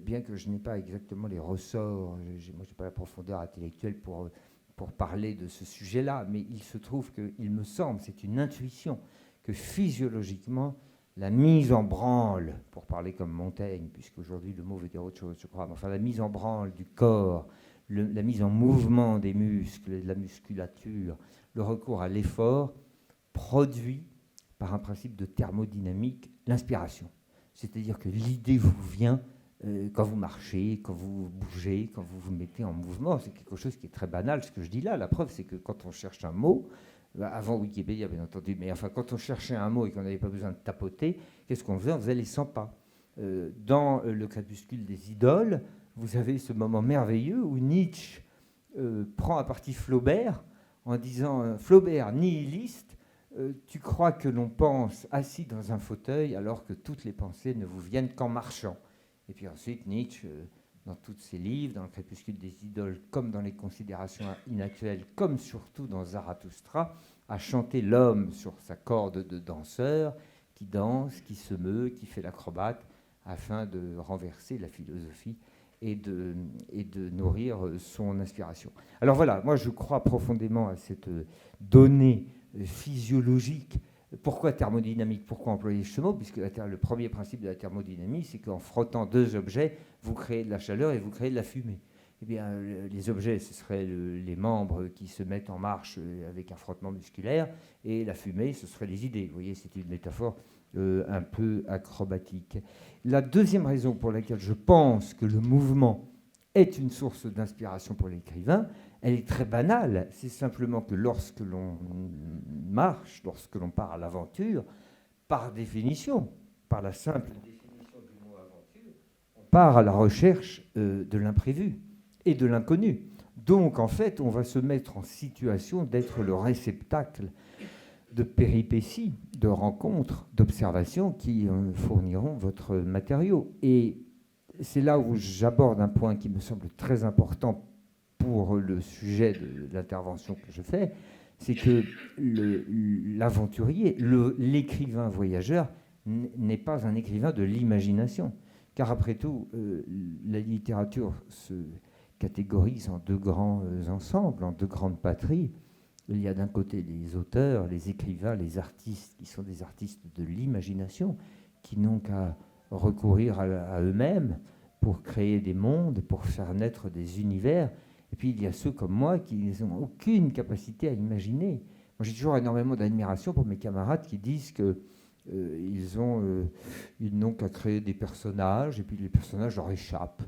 Speaker 3: bien que je n'ai pas exactement les ressorts, moi je n'ai pas la profondeur intellectuelle pour pour parler de ce sujet-là, mais il se trouve qu'il me semble, c'est une intuition, que physiologiquement, la mise en branle, pour parler comme Montaigne, puisqu'aujourd'hui le mot veut dire autre chose, je crois, mais enfin la mise en branle du corps, la mise en mouvement des muscles et de la musculature, le recours à l'effort, produit, par un principe de thermodynamique, l'inspiration. C'est-à-dire que l'idée vous vient quand vous marchez, quand vous bougez, quand vous vous mettez en mouvement. C'est quelque chose qui est très banal, ce que je dis là. La preuve, c'est que quand on cherche un mot, avant Wikipédia, bien entendu, mais enfin, quand on cherchait un mot et qu'on n'avait pas besoin de tapoter, qu'est-ce qu'on faisait? On faisait les 100 pas. Dans le crépuscule des idoles, vous avez ce moment merveilleux où Nietzsche prend à partie Flaubert en disant Flaubert, nihiliste, tu crois que l'on pense assis dans un fauteuil alors que toutes les pensées ne vous viennent qu'en marchant. Et puis ensuite, Nietzsche, dans tous ses livres, dans le crépuscule des idoles, comme dans les considérations inactuelles, comme surtout dans Zarathustra, a chanté l'homme sur sa corde de danseur, qui danse, qui se meut, qui fait l'acrobate, afin de renverser la philosophie et de nourrir son inspiration. Alors voilà, moi je crois profondément à cette donnée physiologique. Pourquoi thermodynamique? Pourquoi employer ce mot? Puisque le premier principe de la thermodynamie, c'est qu'en frottant deux objets, vous créez de la chaleur et vous créez de la fumée. Eh bien, les objets, ce seraient les membres qui se mettent en marche avec un frottement musculaire, et la fumée, ce seraient les idées. Vous voyez, c'est une métaphore un peu acrobatique. La deuxième raison pour laquelle je pense que le mouvement est une source d'inspiration pour l'écrivain, elle est très banale. C'est simplement que lorsque l'on marche, lorsque l'on part à l'aventure, par définition, par la simple définition du mot aventure, on part à la recherche de l'imprévu et de l'inconnu. Donc, en fait, on va se mettre en situation d'être le réceptacle de péripéties, de rencontres, d'observations qui fourniront votre matériau. Et c'est là où j'aborde un point qui me semble très important pour le sujet de l'intervention que je fais, c'est que l'aventurier, l'écrivain voyageur, n'est pas un écrivain de l'imagination. Car après tout, la littérature se catégorise en deux grands ensembles, en deux grandes patries. Il y a d'un côté les auteurs, les écrivains, les artistes, qui sont des artistes de l'imagination, qui n'ont qu'à recourir à eux-mêmes pour créer des mondes, pour faire naître des univers. Et puis il y a ceux comme moi qui n'ont aucune capacité à imaginer. Moi, j'ai toujours énormément d'admiration pour mes camarades qui disent qu'ils n'ont qu'à créer des personnages, et puis les personnages leur échappent.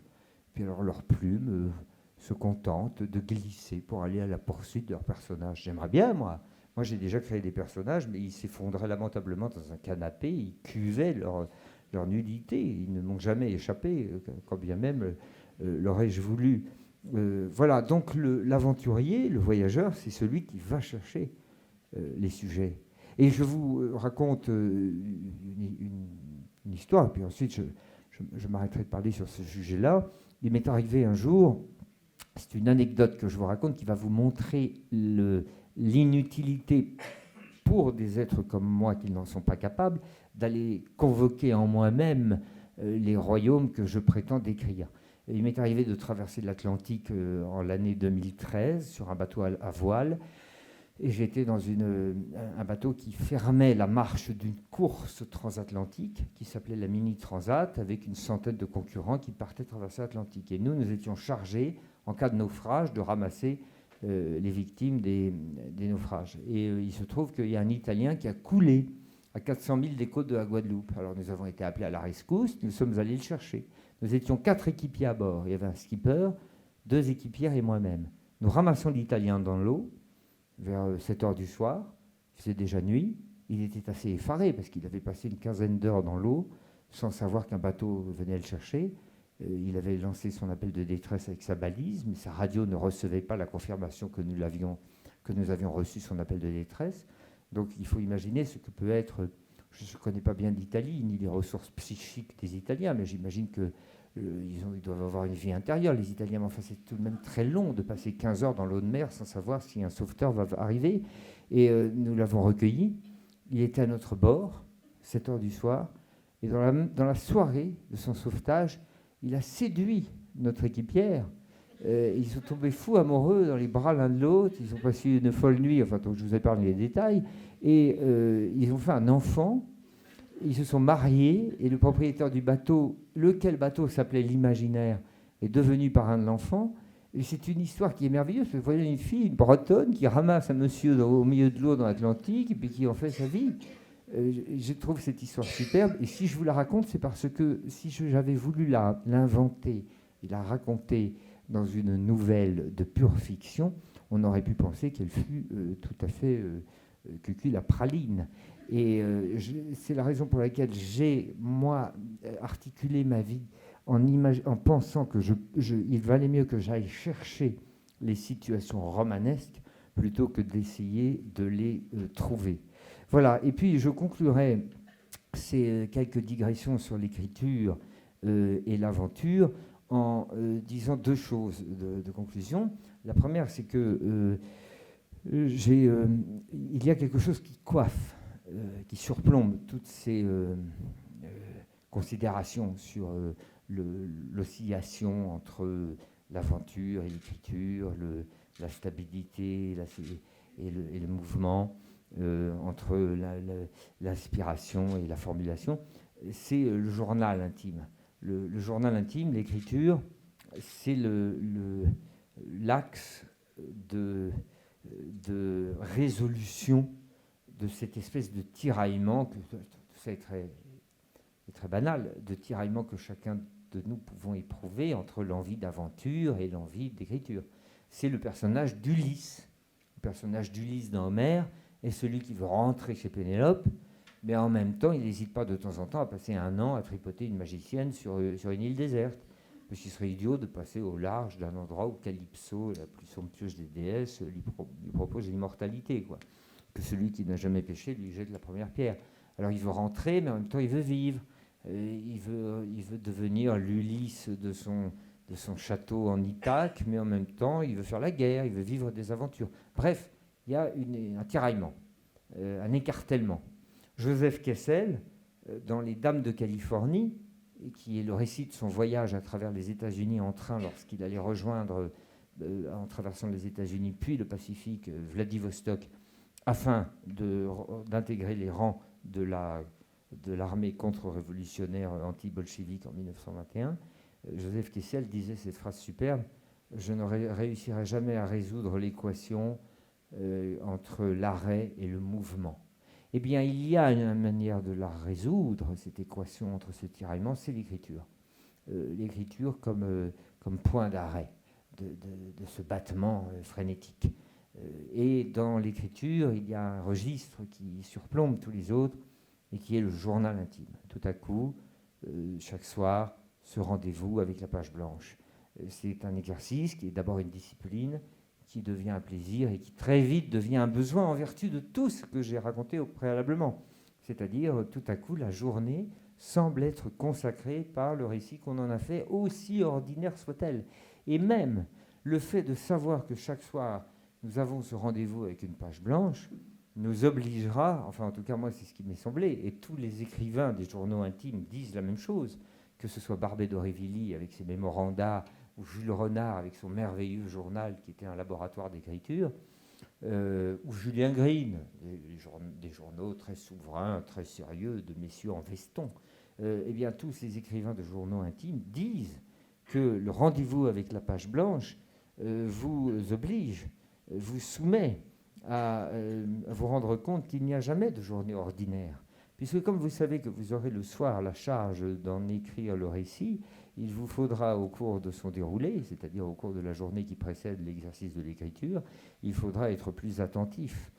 Speaker 3: Puis alors leurs plumes se contentent de glisser pour aller à la poursuite de leurs personnages. J'aimerais bien, moi. Moi, j'ai déjà créé des personnages, mais ils s'effondraient lamentablement dans un canapé, ils cuvaient leur nullité. Ils ne m'ont jamais échappé, quand bien même l'aurais-je voulu. Voilà, donc l'aventurier, le voyageur, c'est celui qui va chercher les sujets. Et je vous raconte une histoire, puis ensuite je m'arrêterai de parler sur ce sujet-là. Il m'est arrivé un jour, c'est une anecdote que je vous raconte qui va vous montrer l'inutilité pour des êtres comme moi qui n'en sont pas capables d'aller convoquer en moi-même les royaumes que je prétends décrire. Il m'est arrivé de traverser l'Atlantique en l'année 2013 sur un bateau à voile. Et j'étais dans un bateau qui fermait la marche d'une course transatlantique qui s'appelait la Mini Transat, avec une centaine de concurrents qui partaient traverser l'Atlantique. Et nous étions chargés, en cas de naufrage, de ramasser les victimes des naufrages. Et il se trouve qu'il y a un Italien qui a coulé à 400 000 des côtes de la Guadeloupe. Alors nous avons été appelés à la rescousse, nous sommes allés le chercher. Nous étions 4 équipiers à bord. Il y avait un skipper, 2 équipières et moi-même. Nous ramassons l'Italien dans l'eau vers 7 heures du soir. Il faisait déjà nuit. Il était assez effaré parce qu'il avait passé une quinzaine d'heures dans l'eau sans savoir qu'un bateau venait le chercher. Il avait lancé son appel de détresse avec sa balise, mais sa radio ne recevait pas la confirmation que nous avions reçu son appel de détresse. Donc il faut imaginer ce que peut être... Je ne connais pas bien l'Italie, ni les ressources psychiques des Italiens, mais j'imagine qu'ils doivent avoir une vie intérieure, les Italiens. Mais enfin, c'est tout de même très long de passer 15 heures dans l'eau de mer sans savoir si un sauveteur va arriver. Et nous l'avons recueilli. Il était à notre bord, 7 heures du soir. Et dans la soirée de son sauvetage, il a séduit notre équipière Ils sont tombés fous amoureux dans les bras l'un de l'autre. Ils ont passé une folle nuit, enfin, donc je vous épargne les détails. Et ils ont fait un enfant. Ils se sont mariés. Et le propriétaire du bateau, lequel bateau s'appelait l'Imaginaire, est devenu parrain de l'enfant. Et c'est une histoire qui est merveilleuse. Vous voyez une fille, une bretonne, qui ramasse un monsieur au milieu de l'eau dans l'Atlantique et puis qui en fait sa vie. Je trouve cette histoire superbe. Et si je vous la raconte, c'est parce que si j'avais voulu l'inventer et la raconter dans une nouvelle de pure fiction, on aurait pu penser qu'elle fut tout à fait cucul la praline. Et c'est la raison pour laquelle j'ai, moi, articulé ma vie en pensant il valait mieux que j'aille chercher les situations romanesques plutôt que d'essayer de les trouver. Voilà, et puis je conclurai ces quelques digressions sur l'écriture et l'aventure en disant deux choses de conclusion. La première, c'est que il y a quelque chose qui coiffe, qui surplombe toutes ces considérations sur l'oscillation entre l'aventure et l'écriture, la stabilité et le mouvement, entre l'inspiration et la formulation. C'est le journal intime. Le journal intime, l'écriture, c'est l'axe de résolution de cette espèce de tiraillement, tout ça est très banal, de tiraillement que chacun de nous pouvons éprouver entre l'envie d'aventure et l'envie d'écriture. C'est le personnage d'Ulysse. Le personnage d'Ulysse dans Homère est celui qui veut rentrer chez Pénélope, mais en même temps, il n'hésite pas de temps en temps à passer un an à tripoter une magicienne sur une île déserte. Parce qu'il serait idiot de passer au large d'un endroit où Calypso, la plus somptueuse des déesses, lui propose l'immortalité, quoi. Que celui qui n'a jamais péché lui jette la première pierre. Alors il veut rentrer, mais en même temps il veut vivre. Il veut devenir l'Ulysse de son château en Ithaque, mais en même temps il veut faire la guerre, il veut vivre des aventures. Bref, il y a un tiraillement, un écartèlement. Joseph Kessel, dans Les Dames de Californie, qui est le récit de son voyage à travers les États-Unis en train lorsqu'il allait rejoindre, en traversant les États-Unis puis le Pacifique, Vladivostok, afin d'intégrer les rangs de l'armée contre-révolutionnaire anti-bolchevique en 1921. Joseph Kessel disait cette phrase superbe: « Je ne réussirai jamais à résoudre l'équation entre l'arrêt et le mouvement. » Eh bien, il y a une manière de la résoudre, cette équation entre ce tiraillement, c'est l'écriture. L'écriture comme point d'arrêt de ce battement frénétique. Et dans l'écriture, il y a un registre qui surplombe tous les autres et qui est le journal intime. Tout à coup, chaque soir, ce rendez-vous avec la page blanche. C'est un exercice qui est d'abord une discipline, qui devient un plaisir et qui très vite devient un besoin en vertu de tout ce que j'ai raconté préalablement. C'est-à-dire, tout à coup, la journée semble être consacrée par le récit qu'on en a fait, aussi ordinaire soit-elle. Et même le fait de savoir que chaque soir, nous avons ce rendez-vous avec une page blanche, nous obligera, enfin en tout cas moi c'est ce qui m'est semblé, et tous les écrivains des journaux intimes disent la même chose, que ce soit Barbé d'Aurevilly avec ses mémoranda, ou Jules Renard avec son merveilleux journal qui était un laboratoire d'écriture, ou Julien Green, des journaux très souverains, très sérieux, de messieurs en veston. Eh bien, tous ces écrivains de journaux intimes disent que le rendez-vous avec la page blanche vous oblige, vous soumet à vous rendre compte qu'il n'y a jamais de journée ordinaire. Puisque comme vous savez que vous aurez le soir la charge d'en écrire le récit, il vous faudra au cours de son déroulé, c'est-à-dire au cours de la journée qui précède l'exercice de l'écriture, il faudra être plus attentif,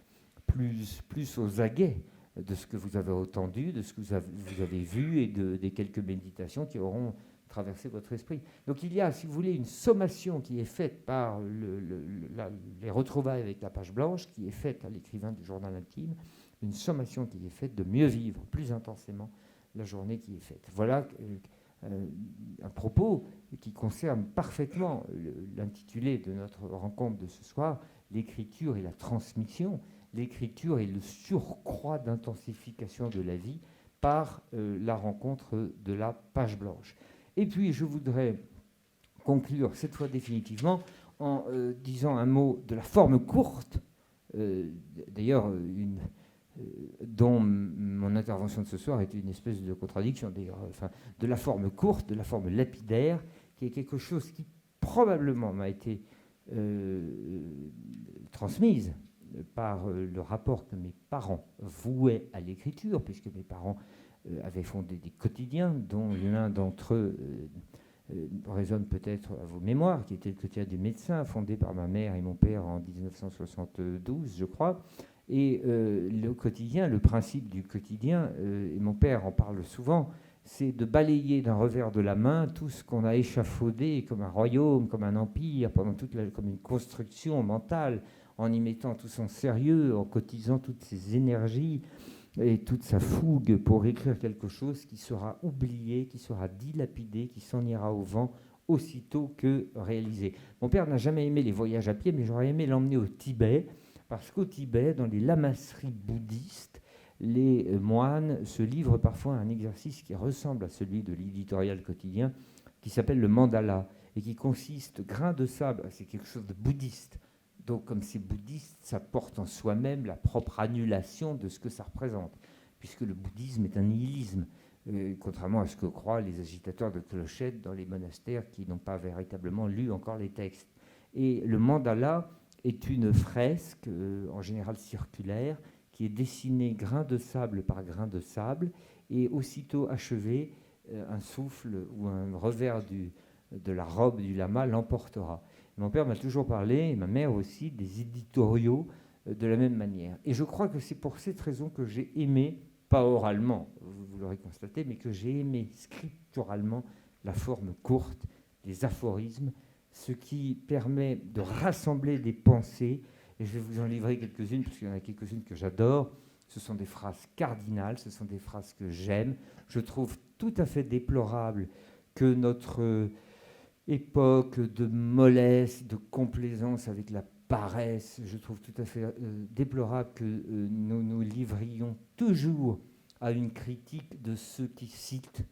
Speaker 3: plus aux aguets de ce que vous avez entendu, de ce que vous avez vu et des quelques méditations qui auront traversé votre esprit. Donc il y a, si vous voulez, une sommation qui est faite par les retrouvailles avec la page blanche, qui est faite à l'écrivain du journal intime, une sommation qui est faite de mieux vivre plus intensément la journée qui est faite. Voilà un propos qui concerne parfaitement l'intitulé de notre rencontre de ce soir, l'écriture et la transmission, l'écriture et le surcroît d'intensification de la vie par la rencontre de la page blanche. Et puis je voudrais conclure cette fois définitivement en disant un mot de la forme courte, d'ailleurs, dont mon intervention de ce soir est une espèce de contradiction, d'ailleurs, enfin, de la forme courte, de la forme lapidaire, qui est quelque chose qui probablement m'a été transmise par le rapport que mes parents vouaient à l'écriture, puisque mes parents avaient fondé des quotidiens, dont l'un d'entre eux résonne peut-être à vos mémoires, qui était le quotidien du médecin, fondé par ma mère et mon père en 1972, je crois. Et le quotidien, le principe du quotidien, et mon père en parle souvent, c'est de balayer d'un revers de la main tout ce qu'on a échafaudé comme un royaume, comme un empire, comme une construction mentale, en y mettant tout son sérieux, en cotisant toutes ses énergies et toute sa fougue pour écrire quelque chose qui sera oublié, qui sera dilapidé, qui s'en ira au vent aussitôt que réalisé. Mon père n'a jamais aimé les voyages à pied, mais j'aurais aimé l'emmener au Tibet, parce qu'au Tibet, dans les lamasseries bouddhistes, les moines se livrent parfois à un exercice qui ressemble à celui de l'éditorial quotidien, qui s'appelle le mandala, et qui consiste, grain de sable, c'est quelque chose de bouddhiste. Donc, comme c'est bouddhiste, ça porte en soi-même la propre annulation de ce que ça représente, puisque le bouddhisme est un nihilisme, contrairement à ce que croient les agitateurs de clochettes dans les monastères qui n'ont pas véritablement lu encore les textes. Et le mandala est une fresque, en général circulaire, qui est dessinée grain de sable par grain de sable, et aussitôt achevé, un souffle ou un revers de la robe du lama l'emportera. Mon père m'a toujours parlé, et ma mère aussi, des éditoriaux de la même manière. Et je crois que c'est pour cette raison que j'ai aimé, pas oralement, vous l'aurez constaté, mais que j'ai aimé scripturalement la forme courte, les aphorismes, ce qui permet de rassembler des pensées. Et je vais vous en livrer quelques-unes, parce qu'il y en a quelques-unes que j'adore. Ce sont des phrases cardinales, ce sont des phrases que j'aime. Je trouve tout à fait déplorable que notre époque de mollesse, de complaisance avec la paresse, je trouve tout à fait déplorable que nous nous livrions toujours à une critique de ceux qui citent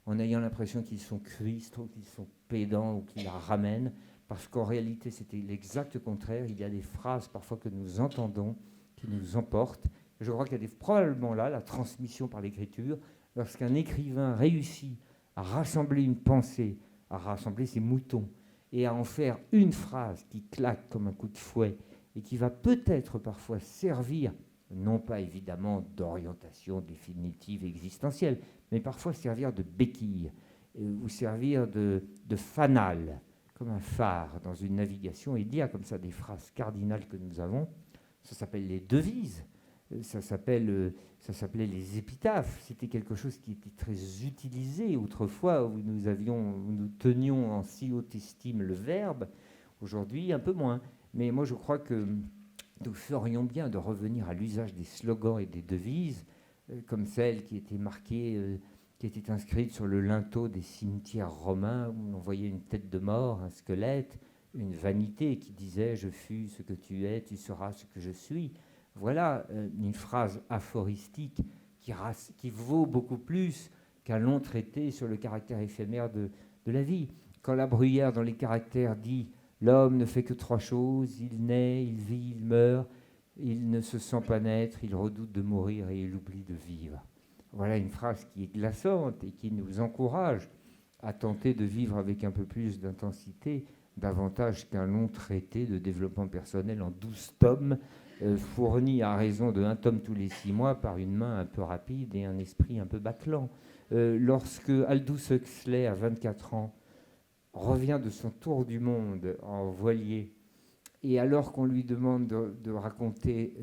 Speaker 3: en ayant l'impression qu'ils sont cuistres ou qu'ils sont pédants ou qu'ils la ramènent, parce qu'en réalité c'était l'exact contraire. Il y a des phrases parfois que nous entendons qui nous emportent. Je crois qu'il y a probablement là la transmission par l'écriture. Lorsqu'un écrivain réussit à rassembler une pensée, à rassembler ses moutons et à en faire une phrase qui claque comme un coup de fouet et qui va peut-être parfois servir, non pas évidemment d'orientation définitive existentielle, mais parfois servir de béquille ou servir de fanal, comme un phare dans une navigation. Il y a comme ça des phrases cardinales que nous avons. Ça s'appelle les devises. Ça s'appelait les épitaphes. C'était quelque chose qui était très utilisé autrefois, où nous tenions en si haute estime le verbe. Aujourd'hui, un peu moins. Mais moi, je crois que nous ferions bien de revenir à l'usage des slogans et des devises, comme celle qui était marquée, qui était inscrite sur le linteau des cimetières romains, où on voyait une tête de mort, un squelette, une vanité qui disait « Je fus ce que tu es, tu seras ce que je suis ». Voilà une phrase aphoristique qui vaut beaucoup plus qu'un long traité sur le caractère éphémère de la vie. Quand La Bruyère, dans les caractères, dit « L'homme ne fait que trois choses, il naît, il vit, il meurt, il ne se sent pas naître, il redoute de mourir et il oublie de vivre ». Voilà une phrase qui est glaçante et qui nous encourage à tenter de vivre avec un peu plus d'intensité, davantage qu'un long traité de développement personnel en 12 tomes, fourni à raison de 1 tome tous les 6 mois par une main un peu rapide et un esprit un peu bâclant. Lorsque Aldous Huxley, à 24 ans, revient de son tour du monde en voilier, et alors qu'on lui demande de raconter,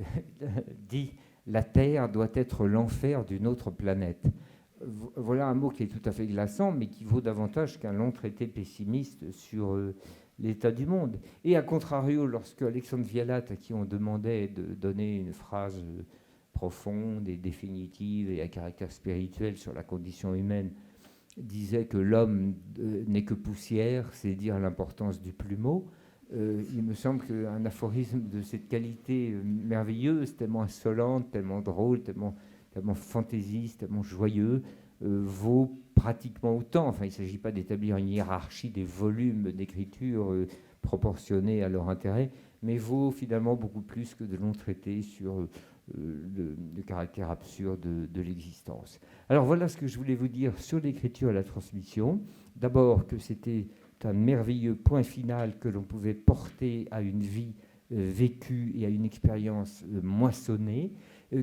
Speaker 3: dit « La Terre doit être l'enfer d'une autre planète ». Voilà un mot qui est tout à fait glaçant, mais qui vaut davantage qu'un long traité pessimiste sur l'état du monde. Et à contrario, lorsque Alexandre Vialat, à qui on demandait de donner une phrase profonde et définitive et à caractère spirituel sur la condition humaine, disait que l'homme n'est que poussière, c'est dire l'importance du plumeau, il me semble qu'un aphorisme de cette qualité merveilleuse, tellement insolente, tellement drôle, tellement fantaisiste, tellement joyeux, vaut pratiquement autant. Enfin, il ne s'agit pas d'établir une hiérarchie des volumes d'écriture proportionnés à leur intérêt, mais vaut finalement beaucoup plus que de longs traités sur le caractère absurde de l'existence. Alors voilà ce que je voulais vous dire sur l'écriture et la transmission. D'abord que c'était un merveilleux point final que l'on pouvait porter à une vie vécue et à une expérience moissonnée,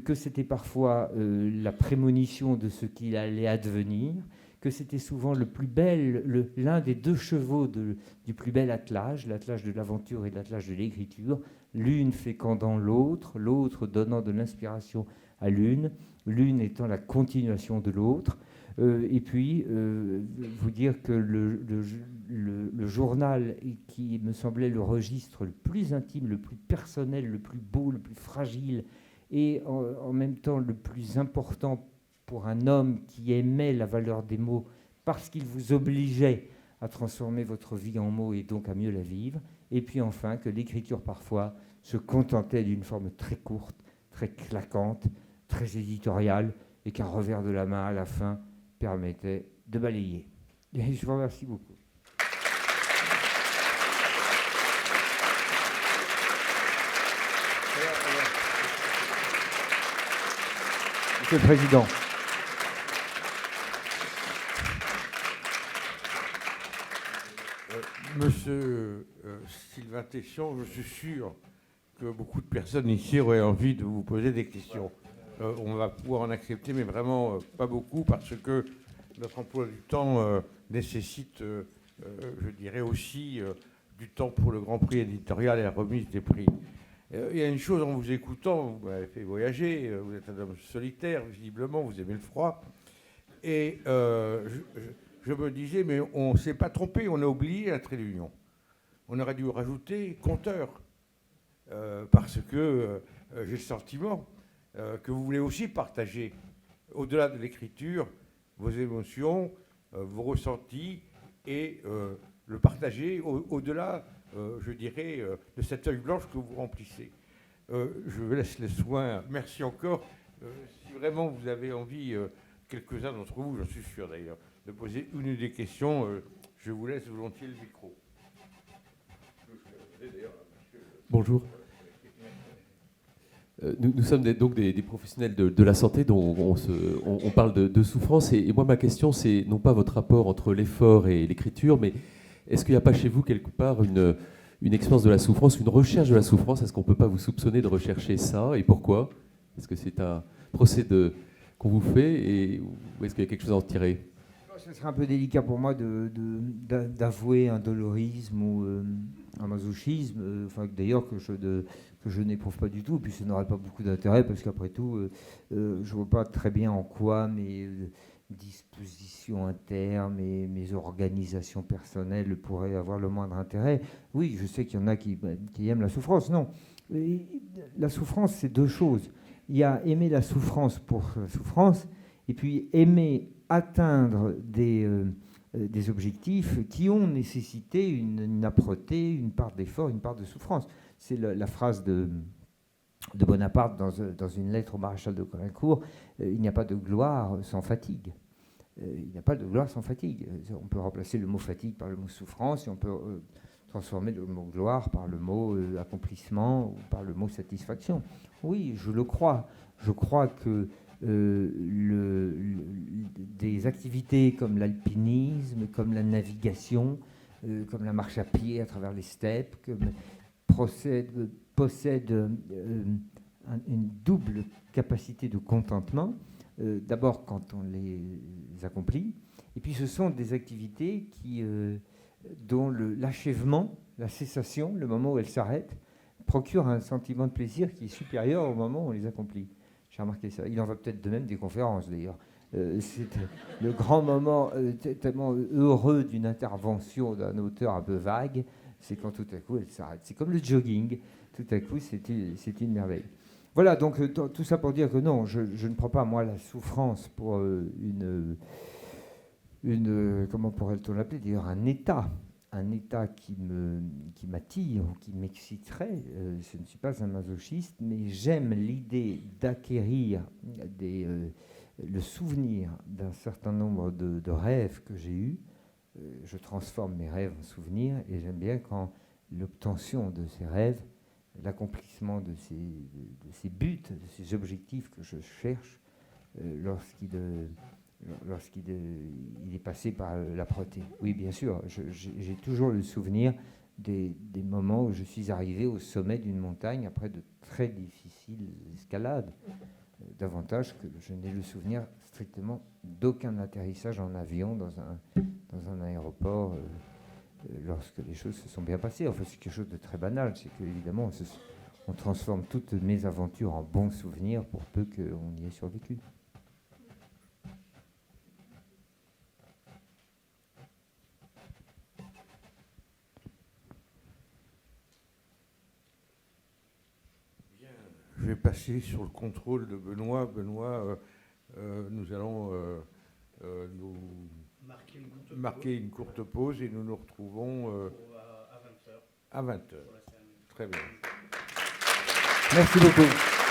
Speaker 3: que c'était parfois la prémonition de ce qu'il allait advenir, que c'était souvent le plus bel, l'un des deux chevaux du plus bel attelage, l'attelage de l'aventure et l'attelage de l'écriture, l'une fécondant l'autre, l'autre donnant de l'inspiration à l'une étant la continuation de l'autre. Et puis, vous dire que le journal, qui me semblait le registre le plus intime, le plus personnel, le plus beau, le plus fragile, et en même temps le plus important pour un homme qui aimait la valeur des mots, parce qu'il vous obligeait à transformer votre vie en mots et donc à mieux la vivre. Et puis enfin, que l'écriture parfois se contentait d'une forme très courte, très claquante, très éditoriale, et qu'un revers de la main à la fin permettait de balayer. Et je vous remercie beaucoup. Monsieur le Président.
Speaker 1: Monsieur Sylvain Tesson, je suis sûr que beaucoup de personnes ici auraient envie de vous poser des questions. On va pouvoir en accepter, mais vraiment pas beaucoup, parce que notre emploi du temps nécessite, je dirais aussi, du temps pour le Grand Prix éditorial et la remise des prix. Il y a une chose, en vous écoutant, vous m'avez fait voyager, vous êtes un homme solitaire, visiblement, vous aimez le froid, et je me disais, mais on ne s'est pas trompé, on a oublié un trait d'union. On aurait dû rajouter compteur, parce que j'ai le sentiment que vous voulez aussi partager, au-delà de l'écriture, vos émotions, vos ressentis, et le partager au-delà, je dirais, de cette feuille blanche que vous remplissez. Je vous laisse les soins. Merci encore. Si vraiment vous avez envie, quelques-uns d'entre vous, j'en suis sûr d'ailleurs, de poser une ou des questions, je vous laisse volontiers le micro.
Speaker 4: Bonjour. Nous sommes donc des professionnels de la santé dont on parle de souffrance. Et moi, ma question, c'est non pas votre rapport entre l'effort et l'écriture, mais est-ce qu'il n'y a pas chez vous quelque part une expérience de la souffrance, une recherche de la souffrance? Est-ce qu'on ne peut pas vous soupçonner de rechercher ça? Et pourquoi? Est-ce que c'est un procédé qu'on vous fait, ou est-ce qu'il y a quelque chose à en tirer?
Speaker 3: Ce serait un peu délicat pour moi d'avouer un dolorisme ou un masochisme, d'ailleurs que je n'éprouve pas du tout, puis ça n'aurait pas beaucoup d'intérêt, parce qu'après tout, je ne vois pas très bien en quoi mes dispositions internes, mes organisations personnelles pourraient avoir le moindre intérêt. Oui, je sais qu'il y en a qui aiment la souffrance. Non, la souffrance, c'est deux choses. Il y a aimer la souffrance pour la souffrance, et puis aimer atteindre des objectifs qui ont nécessité une âpreté, une part d'effort, une part de souffrance. C'est la phrase de Bonaparte dans une lettre au maréchal de Caulaincourt, il n'y a pas de gloire sans fatigue. Il n'y a pas de gloire sans fatigue. On peut remplacer le mot fatigue par le mot souffrance, et on peut transformer le mot gloire par le mot accomplissement ou par le mot satisfaction. Oui, je le crois. Je crois que des activités comme l'alpinisme, comme la navigation, comme la marche à pied à travers les steppes, possèdent une double capacité de contentement. D'abord quand on les accomplit, et puis ce sont des activités dont l'achèvement, la cessation, le moment où elles s'arrêtent, procure un sentiment de plaisir qui est supérieur au moment où on les accomplit. J'ai remarqué ça. Il en va peut-être de même des conférences, d'ailleurs. C'est le grand moment tellement heureux d'une intervention d'un auteur un peu vague, c'est quand tout à coup elle s'arrête. C'est comme le jogging, tout à coup c'est une merveille. Voilà, donc tout ça pour dire que non, je ne prends pas, moi, la souffrance pour comment pourrait-on l'appeler, d'ailleurs, un état qui m'attire ou qui m'exciterait. Je ne suis pas un masochiste, mais j'aime l'idée d'acquérir le souvenir d'un certain nombre de rêves que j'ai eus. Je transforme mes rêves en souvenirs et j'aime bien quand l'obtention de ces rêves, l'accomplissement de ces buts, de ces objectifs que je cherche, lorsqu'il est passé par l'âpreté. Oui, bien sûr, j'ai toujours le souvenir des moments où je suis arrivé au sommet d'une montagne après de très difficiles escalades, davantage que je n'ai le souvenir strictement d'aucun atterrissage en avion dans un aéroport lorsque les choses se sont bien passées. Enfin, c'est quelque chose de très banal, c'est qu'évidemment, on transforme toutes mes aventures en bons souvenirs pour peu qu'on y ait survécu.
Speaker 1: Je vais passer sur le contrôle de Benoît. Benoît, nous allons nous marquer une courte pause et nous nous retrouvons à 20h. Très bien.
Speaker 3: Merci beaucoup.